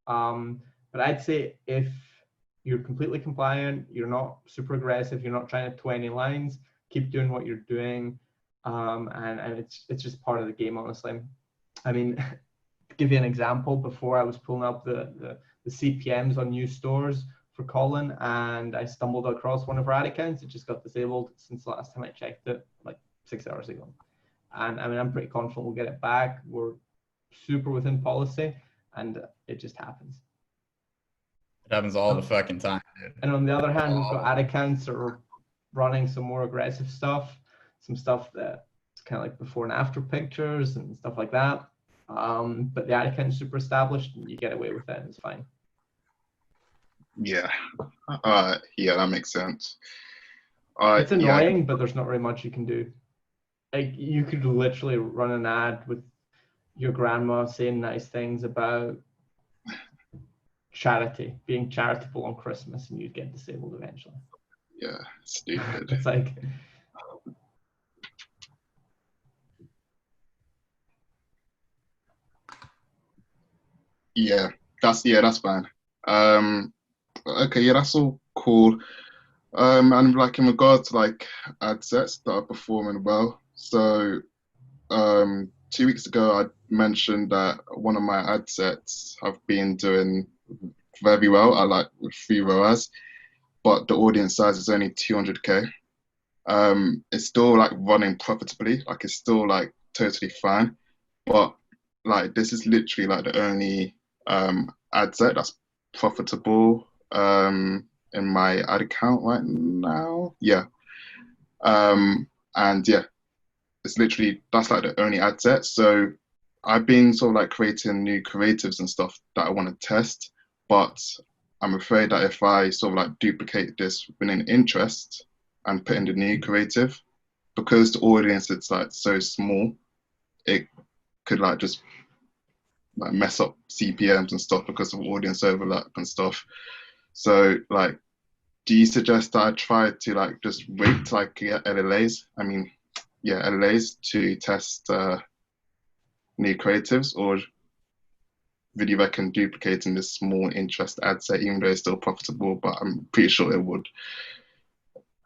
But I'd say if you're completely compliant, you're not super aggressive, you're not trying to tow any lines, keep doing what you're doing. And it's just part of the game, honestly. I mean, to give you an example, before I was pulling up the CPMs on new stores for Colin, and I stumbled across one of our ad accounts. It just got disabled since the last time I checked it, like 6 hours ago. And I mean, I'm pretty confident we'll get it back. We're super within policy, and it just happens. It happens all the fucking time, dude. And on the other hand, we've got ad accounts that are running some more aggressive stuff, some stuff that's kind of like before and after pictures and stuff like that. But the ad account's super established and you get away with it and it's fine. Yeah. Yeah, that makes sense. It's annoying, but there's not very much you can do. Like, you could literally run an ad with your grandma saying nice things about charity, being charitable on Christmas, and you'd get disabled eventually. Yeah, stupid. It's like, yeah, that's fine. Okay, yeah, that's all cool. And like in regards to like ad sets that are performing well. So 2 weeks ago I mentioned that one of my ad sets have been doing very well. I like with 3 ROAS, but the audience size is only 200K. It's still like running profitably, like it's still like totally fine. But like this is literally like the only ad set that's profitable in my ad account right now. Yeah. And yeah, it's literally that's like the only ad set. So I've been sort of like creating new creatives and stuff that I want to test, but I'm afraid that if I sort of like duplicate this winning interest and put in the new creative, because the audience is like so small, it could like just like mess up CPMs and stuff because of audience overlap and stuff. So like, do you suggest that I try to like just wait till I get LLAs? I mean, yeah, LLAs to test new creatives, or would you reckon duplicating this small interest ad set, even though it's still profitable, but I'm pretty sure it would.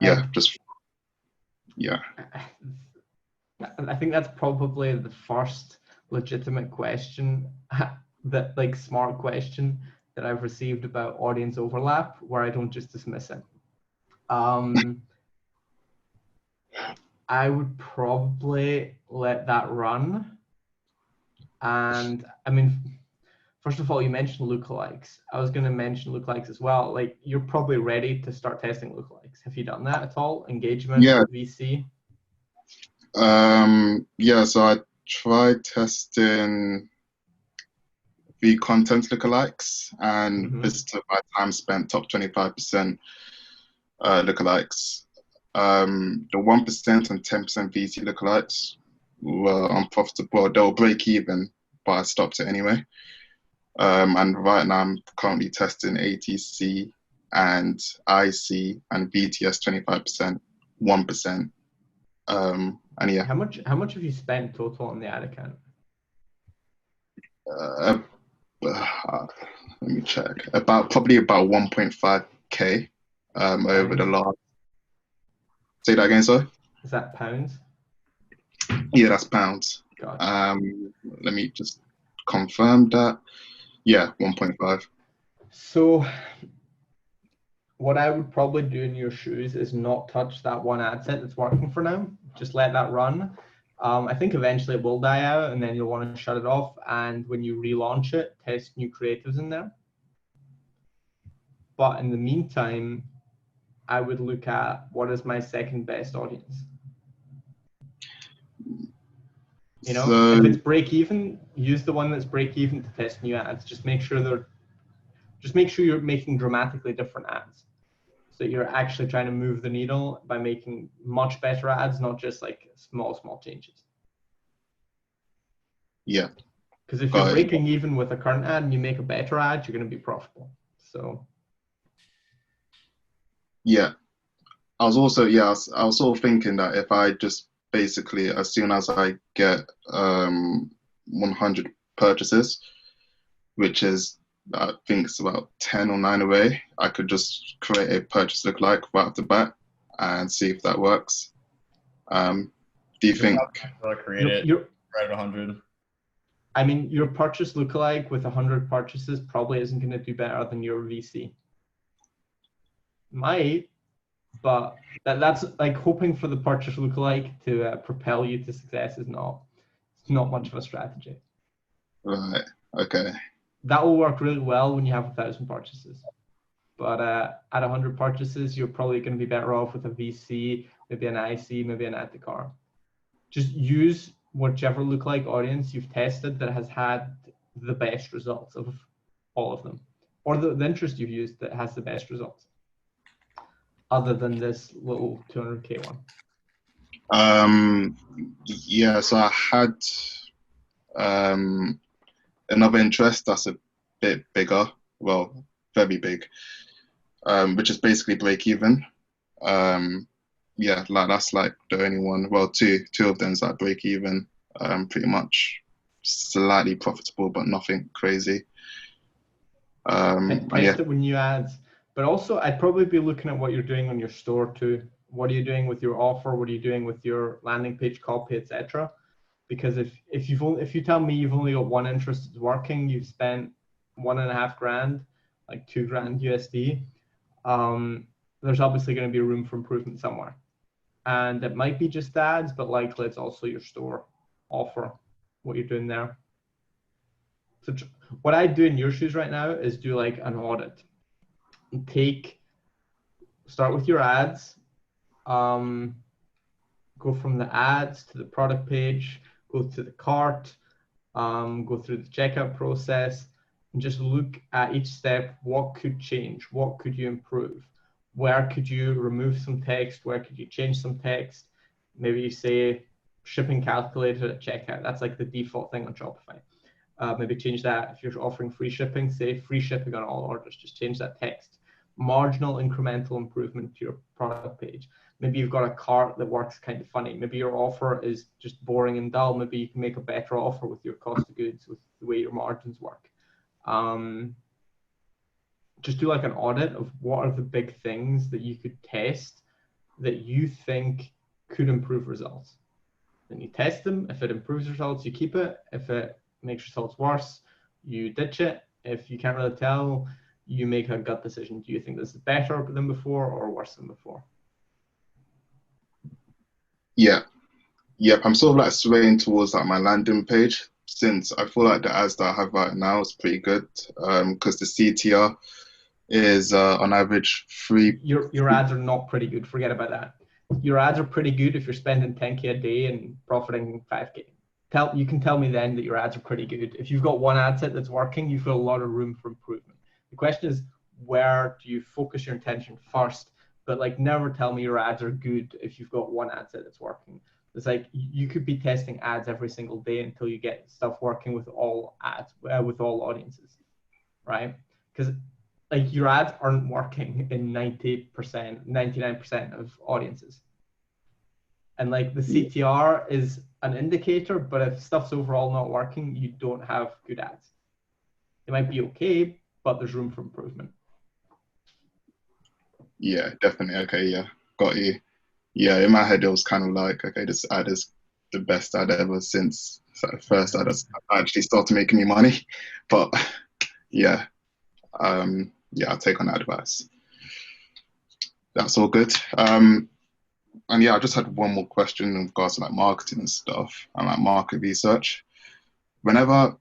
Yeah, yeah. I think that's probably the first legitimate question, that like smart question that I've received about audience overlap, where I don't just dismiss it. I would probably let that run. And I mean, first of all, you mentioned lookalikes. I was going to mention lookalikes as well. Like, you're probably ready to start testing lookalikes. Have you done that at all? Engagement, yeah. VC? Yeah, so I tried testing the content lookalikes and visitor by time spent top 25% lookalikes. The 1% and 10% VC lookalikes were unprofitable. They will break even, but I stopped it anyway. And right now I'm currently testing ATC and IC and VTS 25%, 1%. And yeah. How much have you spent total on the ad account? Let me check. Probably about 1.5K over the last. Say that again, sorry. Is that pounds? Yeah, that's pounds. Gotcha. Let me just confirm that. Yeah, 1.5. So what I would probably do in your shoes is not touch that one ad set that's working for now. Just let that run. I think eventually it will die out, and then you'll want to shut it off. And when you relaunch it, test new creatives in there. But in the meantime, I would look at what is my second best audience. You know, So, if it's break even, use the one that's break even to test new ads. Just make sure you're making dramatically different ads. So you're actually trying to move the needle by making much better ads, not just like small changes. yeah. Because if you're breaking even with a current ad and you make a better ad, you're going to be profitable. So. Yeah. I was sort of thinking that if I just basically, as soon as I get 100 purchases, which is, I think it's about 10 or 9 away, I could just create a purchase lookalike right off the bat and see if that works. Do you think? Create it right at 100. I mean, your purchase lookalike with 100 purchases probably isn't going to do better than your VC. Might, but that's like hoping for the purchase lookalike to propel you to success is not much of a strategy. Right. Okay. That will work really well when you have 1,000 purchases. But at 100 purchases, you're probably going to be better off with a VC, maybe an IC, maybe an add to cart. Just use whichever lookalike audience you've tested that has had the best results of all of them, or the interest you've used that has the best results, other than this little 200K one. Yeah, so I had another interest that's a bit bigger, well, very big, which is basically break even. Yeah, like that's like the only one. Well, two of them is like break even, pretty much slightly profitable, but nothing crazy. Test it with new ads, but also I'd probably be looking at what you're doing on your store too. What are you doing with your offer? What are you doing with your landing page copy, etc.? Because if you tell me you've only got one interest that's working, you've spent $1.5 grand, like $2 grand USD. There's obviously going to be room for improvement somewhere. And it might be just ads, but likely it's also your store offer, what you're doing there. So what I do in your shoes right now is do like an audit. Start with your ads, go from the ads to the product page, go to the cart, go through the checkout process, and just look at each step. What could change? What could you improve? Where could you remove some text? Where could you change some text? Maybe you say shipping calculator at checkout. That's like the default thing on Shopify. Maybe change that. If you're offering free shipping, say free shipping on all orders. Just change that text. Marginal incremental improvement to your product page. Maybe you've got a cart that works kind of funny. Maybe your offer is just boring and dull. Maybe you can make a better offer with your cost of goods, with the way your margins work. Just do like an audit of what are the big things that you could test that you think could improve results. Then you test them. If it improves results, you keep it. If it makes results worse, you ditch it. If you can't really tell, you make a gut decision. Do you think this is better than before or worse than before? Yeah. Yep. I'm sort of like swaying towards like my landing page, since I feel like the ads that I have right now is pretty good, because the CTR is on average 3. Your ads are not pretty good. Forget about that. Your ads are pretty good if you're spending 10K a day and profiting 5K. You can tell me then that your ads are pretty good. If you've got one ad set that's working, you've got a lot of room for improvement. The question is, where do you focus your attention first but like never tell me your ads are good if you've got one ad set that's working. It's like you could be testing ads every single day until you get stuff working with all ads, with all audiences, right? Because like your ads aren't working in 90%, 99% of audiences. And like the CTR is an indicator, but if stuff's overall not working, you don't have good ads. They might be okay, but there's room for improvement. Yeah, definitely. Okay, yeah, got you. Yeah, in my head it was kind of like, okay, this ad is the best ad ever since the first ad that's actually started making me money. But yeah, yeah, I'll take on that advice. That's all good. And yeah, I just had one more question in regards to like marketing and stuff and like market research. Whenever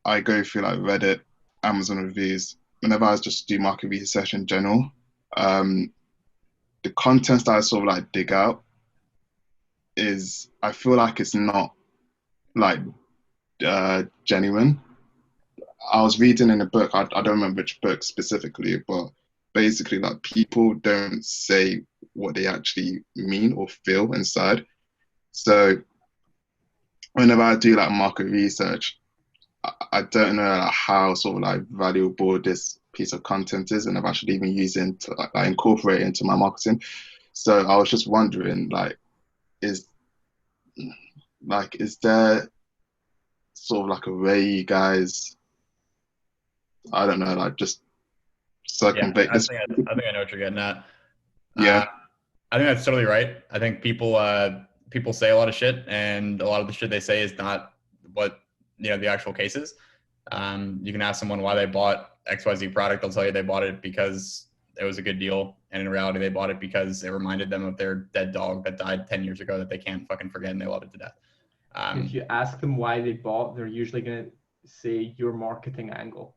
I go through like Reddit, Amazon reviews, whenever I just do market research in general, the content that I sort of like dig out is, I feel like it's not like genuine. I was reading in a book, I don't remember which book specifically, but basically like people don't say what they actually mean or feel inside. So whenever I do like market research, I don't know like, how sort of like valuable this piece of content is, and if I should even use it to like incorporate it into my marketing. So I was just wondering, like, is there sort of like a way you guys, I don't know, like just circumvent this? I think I know what you're getting at. Yeah. I think that's totally right. I think people say a lot of shit, and a lot of the shit they say is not what the actual case is. You can ask someone why they bought XYZ product. They'll tell you they bought it because it was a good deal, and in reality, they bought it because it reminded them of their dead dog that died 10 years ago that they can't fucking forget, and they love it to death. If you ask them why they bought, they're usually going to say your marketing angle.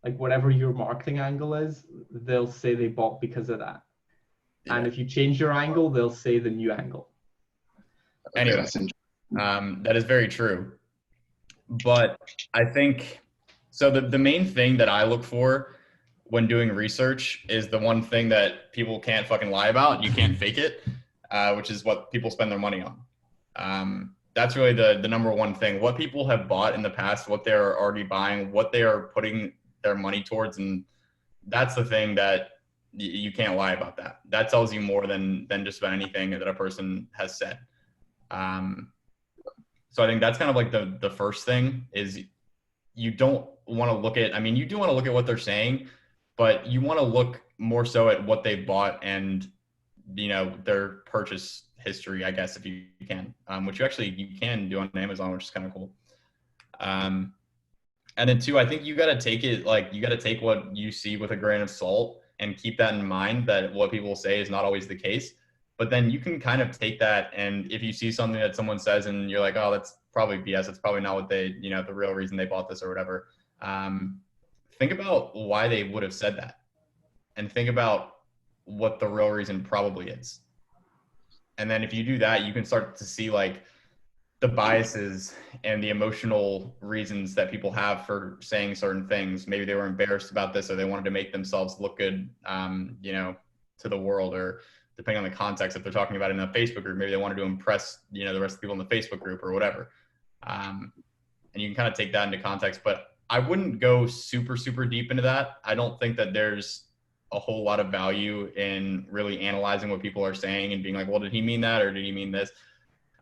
Like whatever your marketing angle is, they'll say they bought because of that. Yeah. And if you change your angle, they'll say the new angle. Anyway, that is very true. But I think, so the main thing that I look for when doing research is the one thing that people can't fucking lie about. You can't fake it, which is what people spend their money on. That's really the number one thing. What people have bought in the past, what they're already buying, what they are putting their money towards, and that's the thing that you can't lie about. That tells you more than just about anything that a person has said. So I think that's kind of like the first thing is you don't want to look at, I mean, you do want to look at what they're saying, but you want to look more so at what they've bought and, their purchase history, I guess, if you can, which you can do on Amazon, which is kind of cool. And then two, I think you got to take what you see with a grain of salt and keep that in mind, that what people say is not always the case. But then you can kind of take that, and if you see something that someone says and you're like, oh, that's probably BS, it's probably not what they, the real reason they bought this or whatever. Think about why they would have said that, and think about what the real reason probably is. And then if you do that, you can start to see like the biases and the emotional reasons that people have for saying certain things. Maybe they were embarrassed about this, or they wanted to make themselves look good, to the world, or depending on the context, if they're talking about it in a Facebook group, maybe they wanted to impress, the rest of the people in the Facebook group or whatever. And you can kind of take that into context, but I wouldn't go super, super deep into that. I don't think that there's a whole lot of value in really analyzing what people are saying and being like, well, did he mean that? Or did he mean this?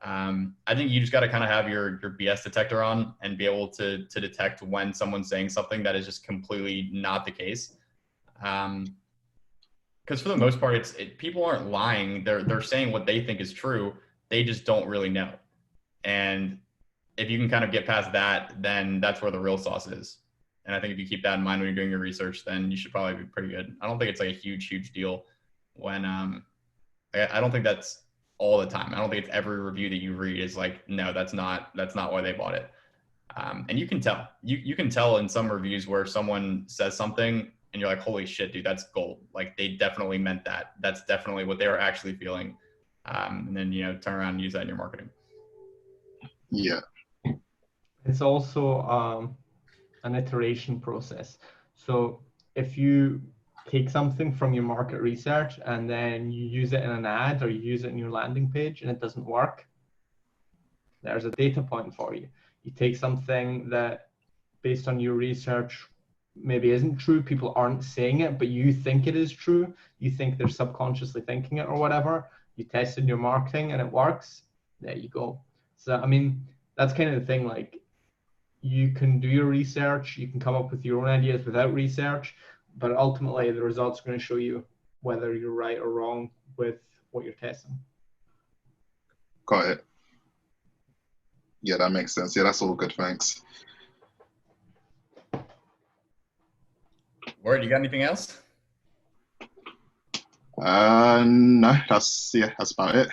I think you just got to kind of have your BS detector on and be able to detect when someone's saying something that is just completely not the case. Because for the most part, people aren't lying. They're saying what they think is true. They just don't really know. And if you can kind of get past that, then that's where the real sauce is. And I think if you keep that in mind when you're doing your research, then you should probably be pretty good. I don't think it's like a huge, huge deal when I don't think that's all the time. I don't think it's every review that you read is like, no, that's not why they bought it. And you can tell. You can tell in some reviews where someone says something and you're like, holy shit, dude, that's gold. Like they definitely meant that. That's definitely what they were actually feeling. And then, turn around and use that in your marketing. Yeah. It's also an iteration process. So if you take something from your market research and then you use it in an ad or you use it in your landing page and it doesn't work, there's a data point for you. You take something that, based on your research, maybe isn't true, people aren't saying it, but you think it is true, you think they're subconsciously thinking it or whatever, you test in your marketing and it works, there you go. So, I mean, that's kind of the thing, like, you can do your research, you can come up with your own ideas without research, but ultimately the results are going to show you whether you're right or wrong with what you're testing. Got it. Yeah, that makes sense. Yeah, that's all good. Thanks. Word, you got anything else? No, that's about it.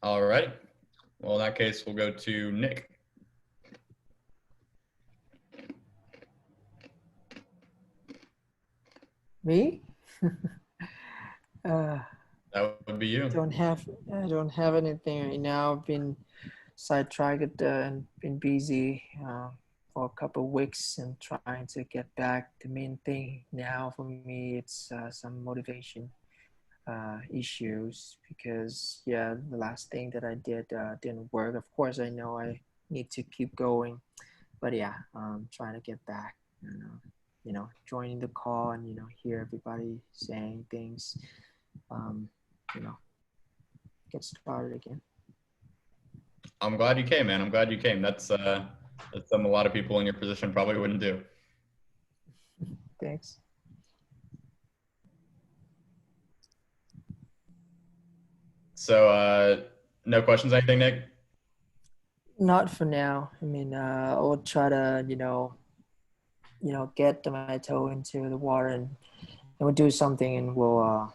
All right. Well, in that case, we'll go to Nick. Me? That would be you. I don't have anything right now. I've been sidetracked and been busy for a couple of weeks and trying to get back. The main thing now for me, it's some motivation issues, because the last thing that I did didn't work. Of course, I know I need to keep going, but I'm trying to get back. Joining the call and hear everybody saying things. Get started again. I'm glad you came, man. I'm glad you came. That's something a lot of people in your position probably wouldn't do. Thanks. So, no questions, anything, Nick? Not for now. I mean, I'll try to, get my toe into the water and we'll do something, and we'll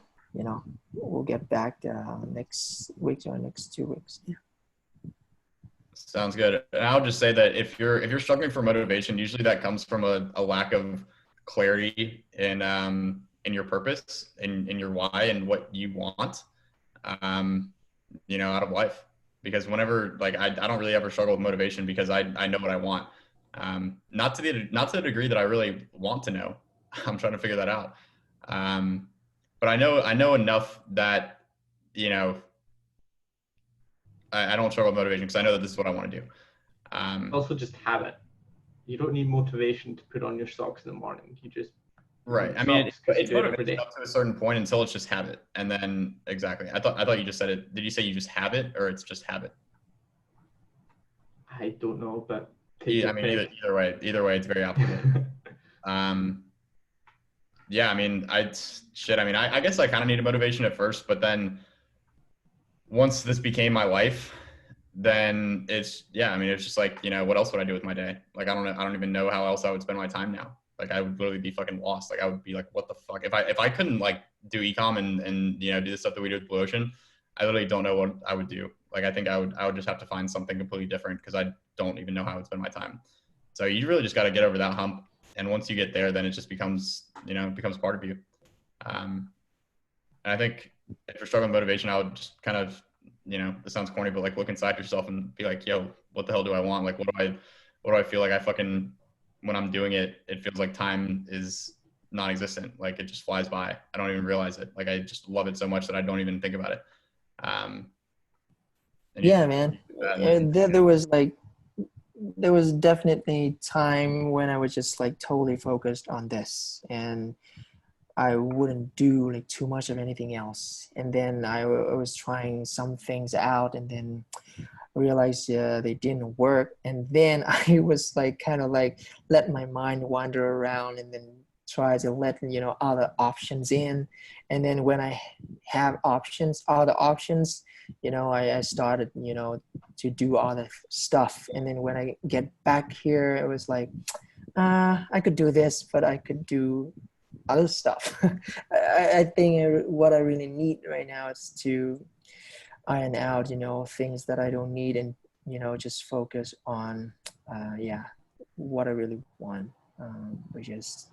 get back next week or next 2 weeks. Yeah. Sounds good. And I'll just say that if you're struggling for motivation, usually that comes from a lack of clarity in your purpose, in your why, and what you want, out of life. Because whenever, like, I don't really ever struggle with motivation because I know what I want. Not to the degree that I really want to know. I'm trying to figure that out. But I know enough that, I don't struggle with motivation because I know that this is what I want to do. Also, just habit. You don't need motivation to put on your socks in the morning. You just right. I mean, it's motivation up to a certain point until it's just habit, and then exactly. I thought you just said it. Did you say you just have it, or it's just habit? I don't know, but I mean, either way, it's very applicable. Yeah, I mean, I guess I kind of needed motivation at first, but then once this became my life, then it's just like, what else would I do with my day? Like, I don't even know how else I would spend my time now. Like, I would literally be fucking lost. Like, I would be like, what the fuck? If I couldn't, like, do ecom and do the stuff that we do with Blue Ocean, I literally don't know what I would do. Like, I think I would just have to find something completely different because I don't even know how I would spend my time. So you really just got to get over that hump. And once you get there, then it just becomes part of you. And I think if you're struggling with motivation, I would just kind of, this sounds corny, but like look inside yourself and be like, yo, what the hell do I want? Like, what do I feel like when I'm doing it, it feels like time is non-existent. Like, it just flies by. I don't even realize it. Like, I just love it so much that I don't even think about it. Man. There was definitely time when I was just like totally focused on this, and I wouldn't do like too much of anything else. And then I was trying some things out, and then realized they didn't work. And then I was like kind of like let my mind wander around, and then try to let other options in. And then when I have other options, I started to do other stuff. And then when I get back here, it was like I could do this, but I could do other stuff. I think what I really need right now is to iron out things that I don't need, and just focus on what I really want, which is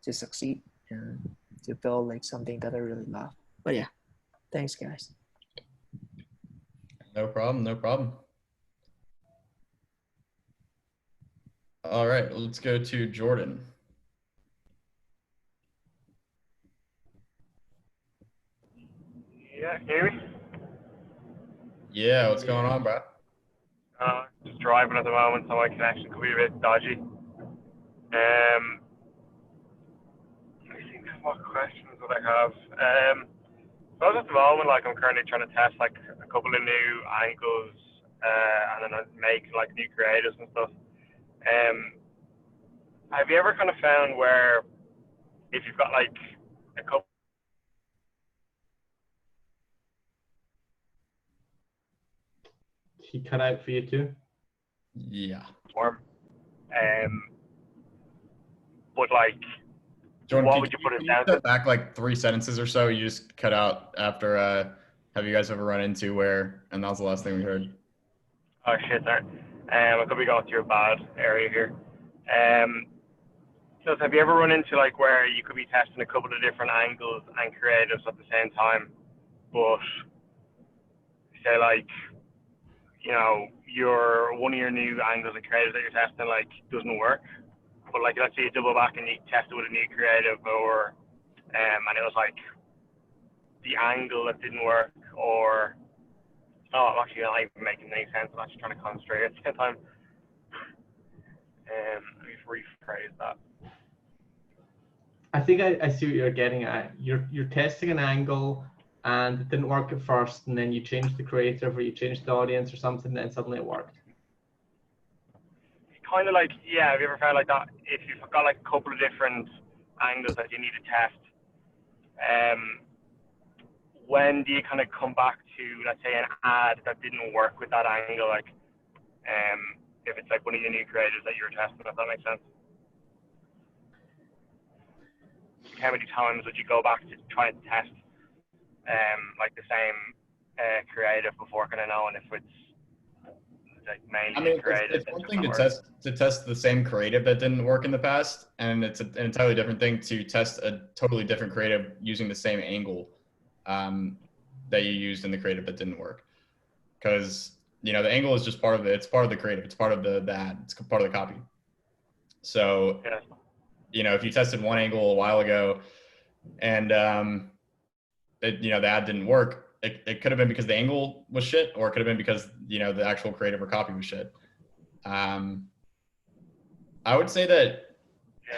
to succeed and to build like something that I really love. But yeah, thanks guys. No problem. All right, let's go to Jordan. hear me? Yeah, what's going on, bro? Just driving at the moment, so my connection could be a bit dodgy. I think what questions would I have? So at the moment, like I'm currently trying to test like a couple of new angles, and then I make like new creatives and stuff. Have you ever kind of found where if you've got like a couple He cut out for you too. Yeah. form, but like Jordan, what would you put it down to? step back like 3 sentences or so? You just cut out after. Have you guys ever run into where? And that was the last thing we heard. Oh shit, there. I could be going through a bad area here. So have you ever run into like where you could be testing a couple of different angles and creatives at the same time, but say like, you know, one of your new angles and creatives that you're testing like doesn't work, but like let's say you double back and you test it with a new creative, or and it was like the angle that didn't work, or I'm actually not even making any sense. I'm actually trying to concentrate at the same time. Let me rephrase that. I think I see what you're getting at. You're testing an angle and it didn't work at first, and then you changed the creative or you changed the audience or something, and suddenly it worked. Kind of like, yeah, have you ever found like that? If you've got like a couple of different angles that you need to test, when do you kind of come back to, let's say, an ad that didn't work with that angle? Like, if it's like one of your new creatives that you were testing, if that makes sense. How many times would you go back to try and test like the same creative before kind of knowing if it's like mainly I mean, creative? it's one thing to test the same creative that didn't work in the past, and it's an entirely different thing to test a totally different creative using the same angle that you used in the creative that didn't work. Because the angle is just part of it. It's part of the creative. It's part of the ad. It's part of the copy. So, yeah. If you tested one angle a while ago, and the ad didn't work, it could have been because the angle was shit, or it could have been because the actual creative or copy was shit. I would say that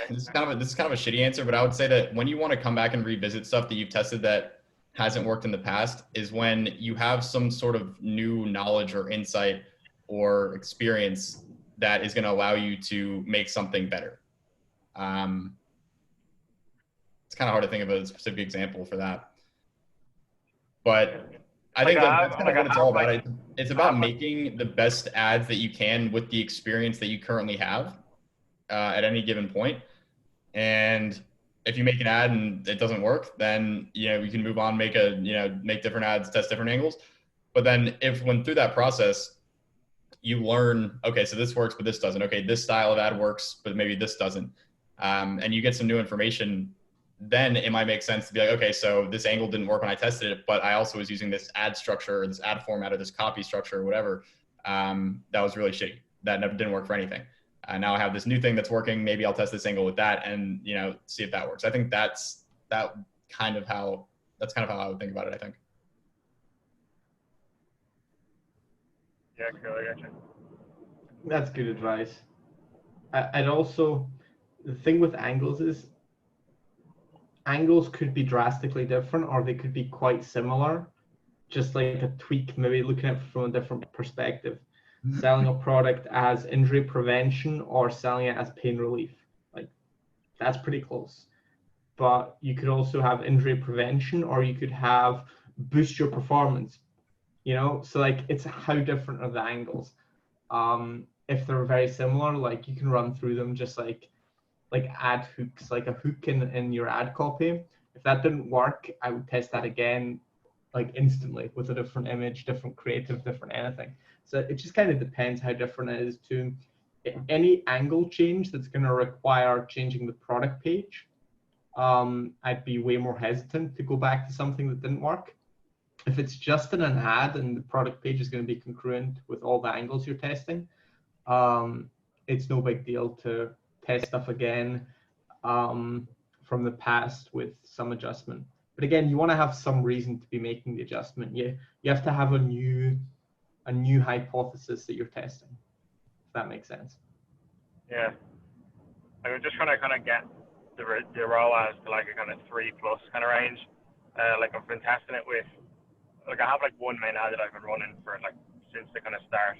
this is kind of a shitty answer, but I would say that when you want to come back and revisit stuff that you've tested that hasn't worked in the past is when you have some sort of new knowledge or insight or experience that is going to allow you to make something better. It's kind of hard to think of a specific example for that, but I think that's kind of what it's all about. It's about making the best ads that you can with the experience that you currently have at any given point. And if you make an ad and it doesn't work, then we can move on, make different ads, test different angles. But then when through that process you learn, okay, so this works, but this doesn't. Okay, this style of ad works, but maybe this doesn't. And you get some new information, then it might make sense to be like, okay, so this angle didn't work when I tested it, but I also was using this ad structure or this ad format or this copy structure or whatever. That was really shitty. That never didn't work for anything. Now I have this new thing that's working. Maybe I'll test this angle with that and see if that works. I think that's kind of how I would think about it. I think. Yeah, cool. I gotcha. That's good advice. I'd also, the thing with angles is angles could be drastically different, or they could be quite similar, just like a tweak, maybe looking at it from a different perspective. Selling a product as injury prevention or selling it as pain relief, like that's pretty close. But you could also have injury prevention, or you could have boost your performance, so like it's how different are the angles. If they're very similar, like you can run through them just like ad hooks, like a hook in your ad copy. If that didn't work, I would test that again, like instantly, with a different image, different creative, different anything. So it just kind of depends how different it is to any angle change that's going to require changing the product page. I'd be way more hesitant to go back to something that didn't work. If it's just in an ad and the product page is going to be congruent with all the angles you're testing, it's no big deal to test stuff again from the past with some adjustment. But again, you want to have some reason to be making the adjustment. You have to have a new hypothesis that you're testing, if that makes sense. Yeah. I'm just trying to kind of get the ROAS to like a kind of 3+ kind of range. Like I've been testing it with, like I have like one main ad that I've been running for like since the kind of start,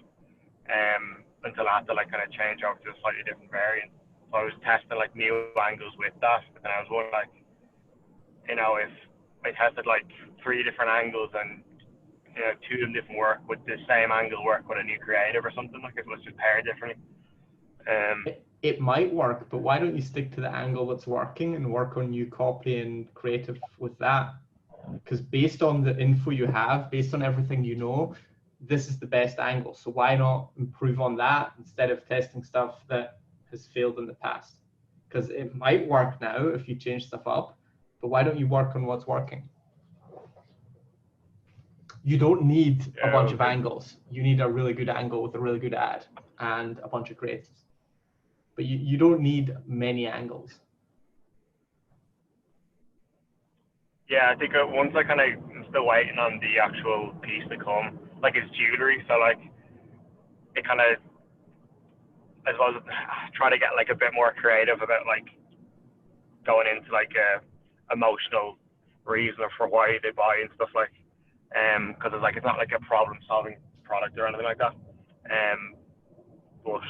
until I had to like kind of change over to a slightly different variant. So I was testing like new angles with that, and I was wondering like, you know, if I tested like 3 different angles and, you know, 2 of them didn't work, would the same angle work with a new creative or something? Like if it was just paired differently. It might work, but why don't you stick to the angle that's working and work on new copy and creative with that? Because based on the info you have, based on everything you know, this is the best angle. So why not improve on that instead of testing stuff that has failed in the past? Because it might work now if you change stuff up, but why don't you work on what's working? You don't need a bunch of angles. You need a really good angle with a really good ad and a bunch of creatives. But you don't need many angles. Yeah, I think once I kind of, I'm still waiting on the actual piece to come. Like it's jewelry, so like it kind of, I suppose, try to get like a bit more creative about like going into like a emotional reason for why they buy and stuff, like, because it's like it's not like a problem-solving product or anything like that. But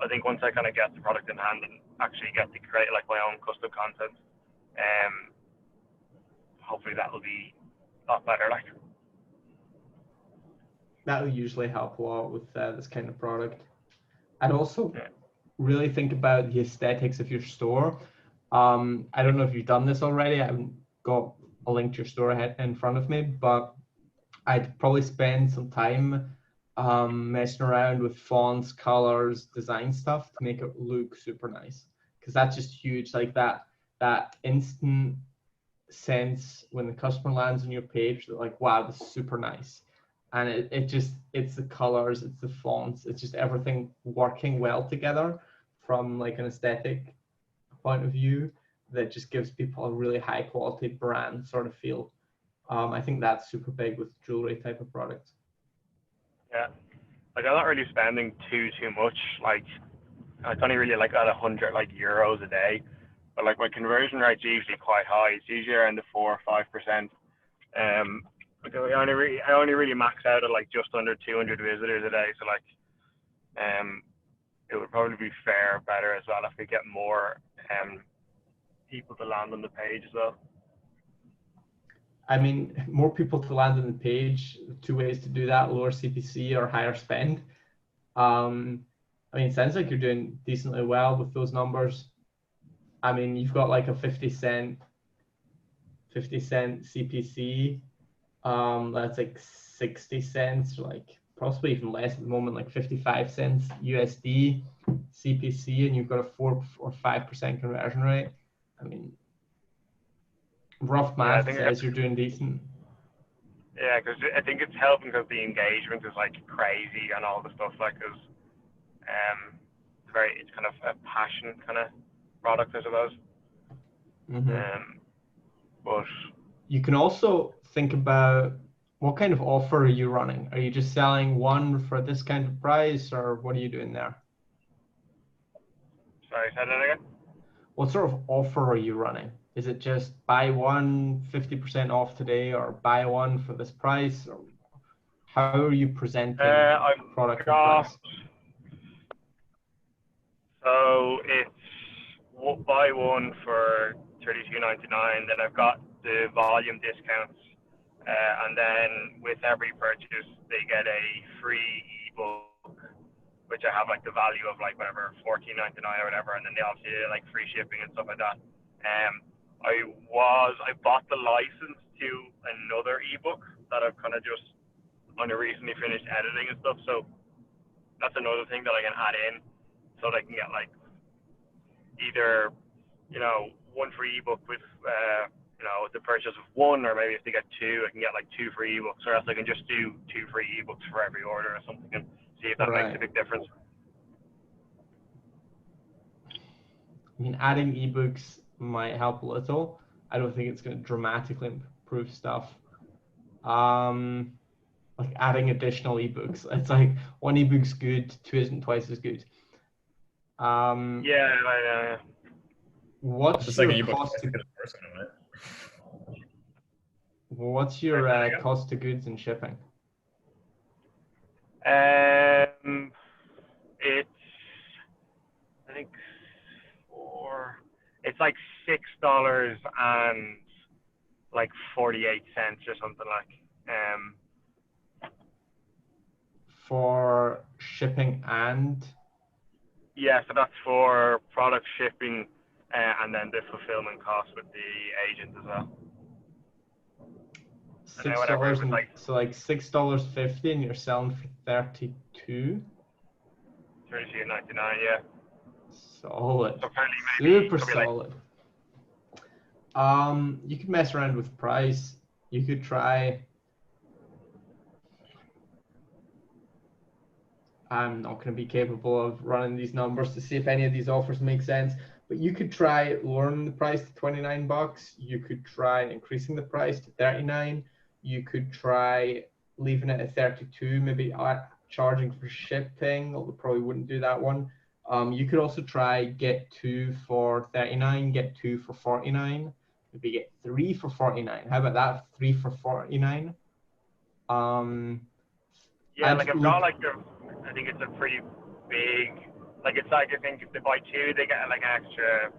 I think once I kind of get the product in hand and actually get to create like my own custom content, hopefully that will be a lot better. Like that will usually help a lot with this kind of product. I'd also really think about the aesthetics of your store. I don't know if you've done this already. I haven't got a link to your store in front of me, but I'd probably spend some time messing around with fonts, colors, design stuff to make it look super nice. Because that's just huge. Like that instant sense when the customer lands on your page, they're like, wow, this is super nice. And it's the colors, it's the fonts, it's just everything working well together from like an aesthetic point of view that just gives people a really high quality brand sort of feel. I think that's super big with jewelry type of products. Yeah, like I'm not really spending too much. Like it's only really like at 100 like euros a day, but like my conversion rate's usually quite high. It's usually around the 4 or 5%. Like I only really max out at like just under 200 visitors a day. So like, it would probably be better as well if we get more people to land on the page as well. I mean, more people to land on the page, 2 ways to do that: lower CPC or higher spend. I mean, it sounds like you're doing decently well with those numbers. I mean, you've got like a 50 cent CPC. That's like 60 cents, like possibly even less at the moment, like 55 cents USD CPC, and you've got a 4 or 5% conversion rate. I mean, rough math says you're doing decent. Yeah, because I think it's helping because the engagement is like crazy and all the stuff, like, because it's kind of a passion kind of product, I suppose. But you can also think about what kind of offer are you running? Are you just selling one for this kind of price, or what are you doing there? Sorry, say that again? What sort of offer are you running? Is it just buy one 50% off today, or buy one for this price? Or how are you presenting product and price? So it's buy one for $32.99. Then I've got the volume discounts, and then with every purchase they get a free ebook, which I have like the value of like whatever $14.99 or whatever, and then they obviously like free shipping and stuff like that. I bought the license to another ebook that I've kind of just recently finished editing and stuff, so that's another thing that I can add in, so that I can get like either, you know, one free ebook with you know, the purchase of one, or maybe if they get two, I can get like 2 free ebooks, or else I can just do 2 free ebooks for every order or something, and see if that makes a big difference. I mean, adding ebooks might help a little, I don't think it's going to dramatically improve stuff. Like adding additional ebooks. It's like one ebook's good, two isn't twice as good. Yeah. What's The your second ebook cost is to the first one, right? what's your cost to goods and shipping? It's I think it's like $6 and like 48 cents or something like. For shipping and Yeah, so that's for product shipping and then the fulfillment cost with the agent as well. $6 and so like $6.50 and you're selling for 32. 32.99, yeah. Solid. So maybe Super solid. You could mess around with price. You could try. I'm not going to be capable of running these numbers to see if any of these offers make sense, but you could try lowering the price to $29. You could try increasing the price to 39. You could try leaving it at 32, maybe charging for shipping, although probably wouldn't do that one. You could also try get 2 for 39, get 2 for 49, maybe get 3 for 49. How about that? 3 for 49. Yeah, like I've got like I think it's a pretty big, like it's like I think if they buy 2, they get like an extra.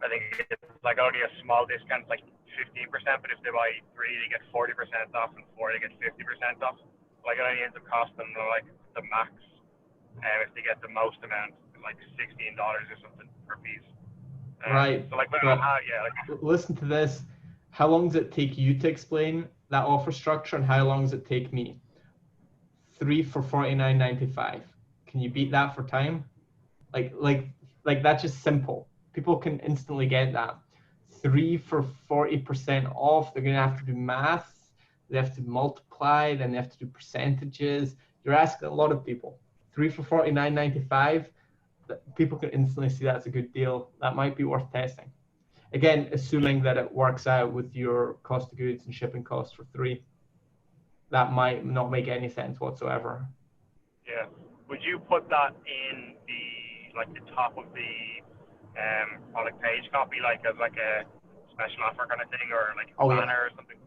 I think it's like only a small discount, like 15%, but if they buy 3, they get 40% off, and 4, they get 50% off. Like it only ends up costing them like the max, if they get the most amount, like $16 or something per piece. Right. So like, listen to this. How long does it take you to explain that offer structure, and how long does it take me? 3 for $49.95. Can you beat that for time? Like that's just simple. People can instantly get that. 3 for 40% off. They're gonna have to do math. They have to multiply. Then they have to do percentages. You're asking a lot of people. 3 for $49.95. People can instantly see that's a good deal. That might be worth testing. Again, assuming that it works out with your cost of goods and shipping costs for 3. That might not make any sense whatsoever. Yeah. Would you put that in the top of the product page copy, like as like a special offer kind of thing, or like a banner or something?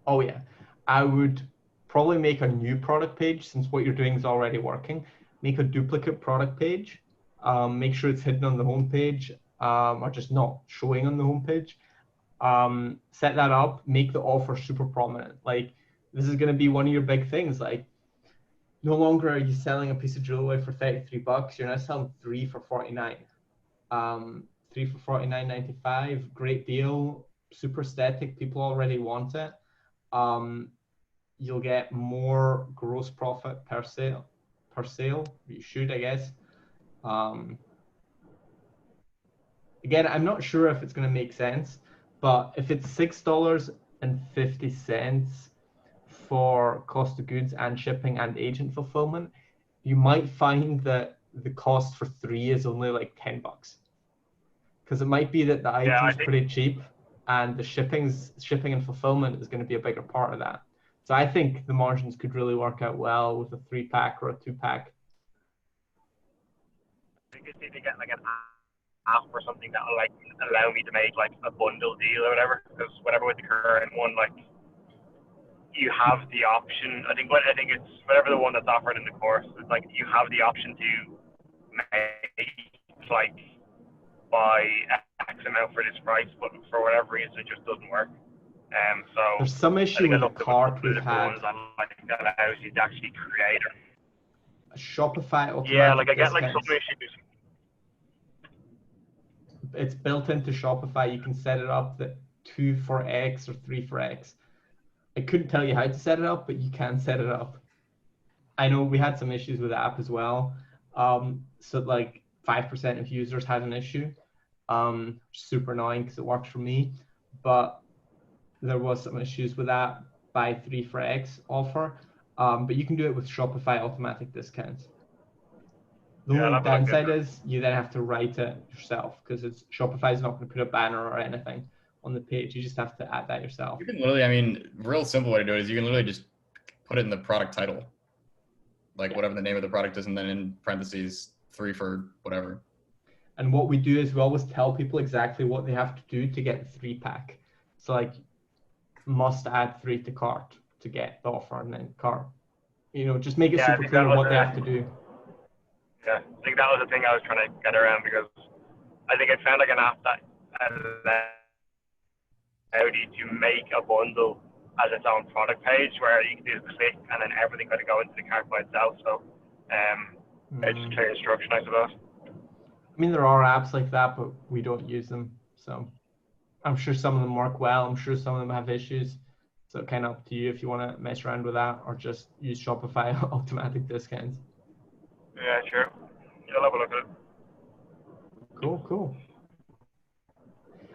Oh yeah. I would probably make a new product page, since what you're doing is already working. Make a duplicate product page. Make sure it's hidden on the homepage, or just not showing on the homepage. Set that up. Make the offer super prominent. Like, this is going to be one of your big things. Like, no longer are you selling a piece of jewelry for $33. You're now selling 3 for 49. 3 for 49.95. Great deal. Super aesthetic. People already want it. You'll get more gross profit per sale. You should, I guess. Again, I'm not sure if it's going to make sense, but if it's $6.50 for cost of goods and shipping and agent fulfillment, you might find that the cost for 3 is only like $10, because it might be that the item's pretty cheap and the shipping and fulfillment is going to be a bigger part of that. So I think the margins could really work out well with a 3-pack or a 2-pack. I think you get like an app or something that will like allow me to make like a bundle deal or whatever, because whatever with the current one, like you have the option. I think it's whatever the one that's offered in the course. It's like you have the option to make like buy X amount for this price, but for whatever reason it just doesn't work. So there's some issue with the cart we've had. That allows you to actually create a Shopify automatic. Yeah, like I get like some issues. It's built into Shopify. You can set it up that 2 for X or 3 for X. I couldn't tell you how to set it up, but you can set it up. I know we had some issues with the app as well. So like 5% of users had an issue. Super annoying because it works for me, but there was some issues with that buy 3 for X offer. But you can do it with Shopify automatic discounts. The only downside is you then have to write it yourself, because Shopify is not going to put a banner or anything on the page. You just have to add that yourself. You can literally, I mean, real simple way to do it is you can literally just put it in the product title, like whatever the name of the product is, and then in parentheses 3 for whatever. And what we do is we always tell people exactly what they have to do to get the 3-pack. So like, must add 3 to cart to get the offer, and then cart. You know, just make it super clear what they have to do. Yeah, I think that was the thing I was trying to get around, because I think I found like an app that allowed you to make a bundle as its own product page where you can do the click and then everything got to go into the cart by itself. So it's just clear instruction, I suppose. I mean, there are apps like that, but we don't use them. So I'm sure some of them work well. I'm sure some of them have issues. So kind of up to you if you want to mess around with that or just use Shopify automatic discounts. Yeah, sure. You'll have a look at it. Cool.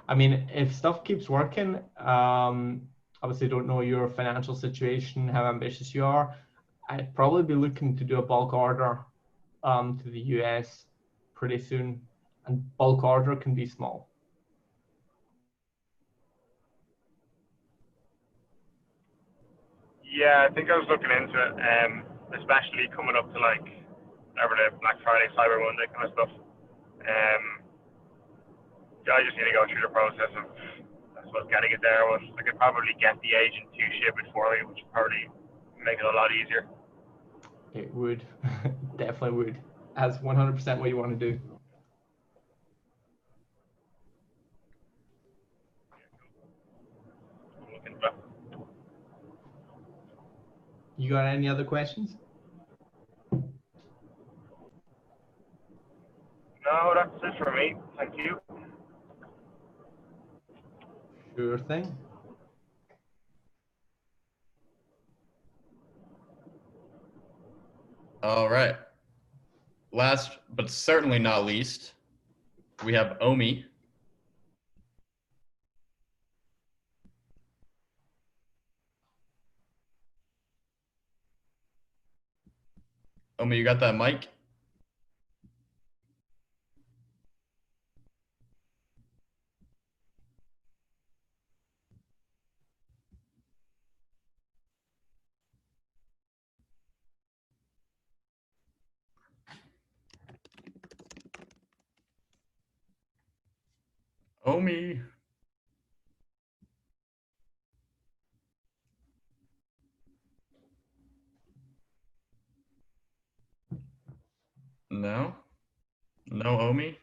I mean, if stuff keeps working, obviously don't know your financial situation, how ambitious you are. I'd probably be looking to do a bulk order to the US pretty soon. And bulk order can be small. Yeah, I think I was looking into it, especially coming up to like whatever the Black Friday, Cyber Monday kind of stuff. I just need to go through the process of, I suppose, getting it there. I could probably get the agent to ship it for me, which would probably make it a lot easier. It would, definitely would. That's 100% what you want to do. You got any other questions? No, that's it for me. Thank you. Sure thing. All right. Last, but certainly not least, we have Omi. Omi, you got that mic? Omi. No? No Omi?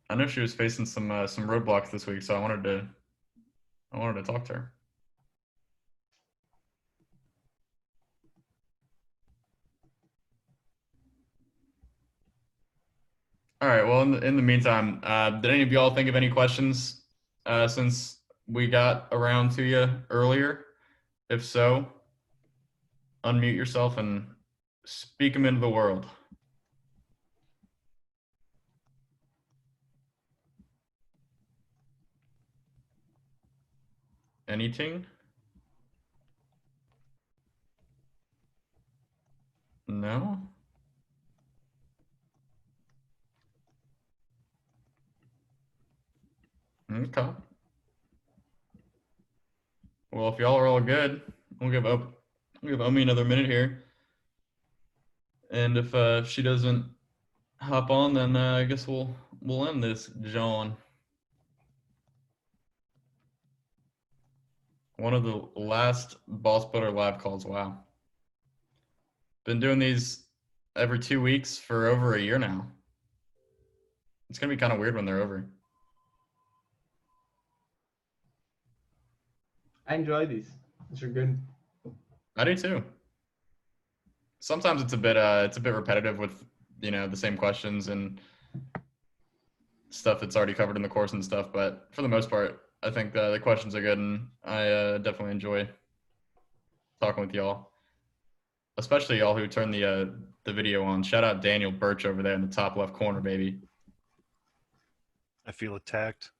I know she was facing some roadblocks this week, so I wanted to talk to her. All right. Well, in the meantime, did any of y'all think of any questions since we got around to you earlier? If so, unmute yourself and speak them into the world. Anything? No? Okay. Well, if y'all are all good, we'll give Omi another minute here. And if she doesn't hop on, then I guess we'll end this, John. One of the last Boss Builder live calls. Wow. Been doing these every 2 weeks for over a year now. It's going to be kind of weird when they're over. I enjoy these. These are good. I do too. Sometimes it's a bit repetitive with, the same questions and stuff that's already covered in the course and stuff. But for the most part, I think the questions are good, and I definitely enjoy talking with y'all, especially y'all who turned the video on. Shout out Daniel Birch over there in the top left corner, baby. I feel attacked.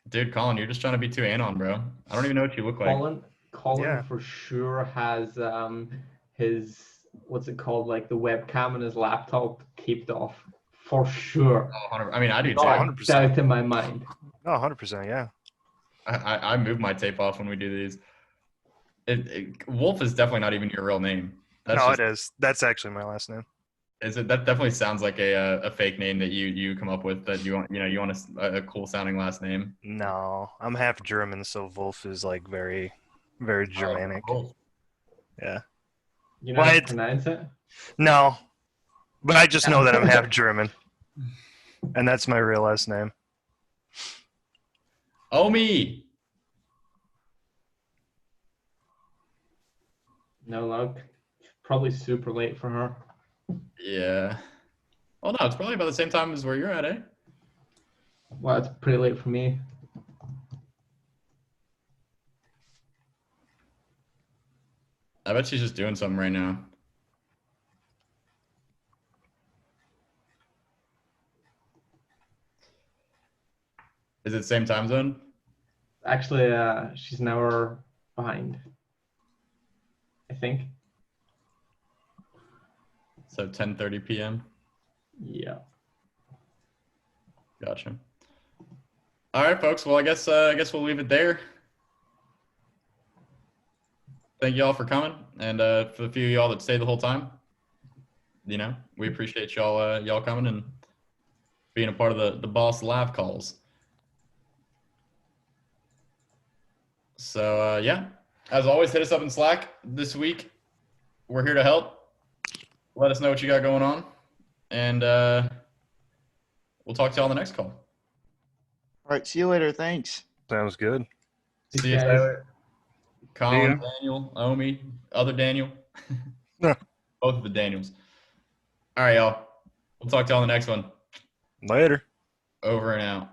Dude, Colin, you're just trying to be too anon, bro. I don't even know what you look like. Colin Yeah. for sure has his what's it called, like the webcam on his laptop taped off for sure. Oh, 100 I mean, I do too. Not a 100%. doubt in my mind. Oh, 100%. Yeah. I move my tape off when we do these. Wolf is definitely not even your real name. That's No, just, it is. That's actually my last name. that definitely sounds like a fake name that you come up with, that you want a cool sounding last name. No, I'm half German, so Wolf is like very, very Germanic. Oh, Yeah. You know how to What? pronounce it? No, but I just know that I'm half German, and that's my real last name. Omi. No luck. Probably super late for her. Yeah. Well, no, it's probably about the same time as where you're at, eh? Well, it's pretty late for me. I bet she's just doing something right now. Is it the same time zone? Actually, she's an hour behind, I think. So 10:30 p.m. Yeah. Gotcha. All right, folks. Well, I guess we'll leave it there. Thank you all for coming, and for the few of y'all that stayed the whole time, we appreciate y'all coming and being a part of the B.O.S.S live calls. So yeah, as always, hit us up in Slack this week. We're here to help. Let us know what you got going on, and we'll talk to y'all on the next call. All right. See you later. Thanks. Sounds good. See you, guys. Tyler. Colin, Yeah. Daniel, Omi, other Daniel. Yeah. Both of the Daniels. All right, y'all. We'll talk to y'all on the next one. Later. Over and out.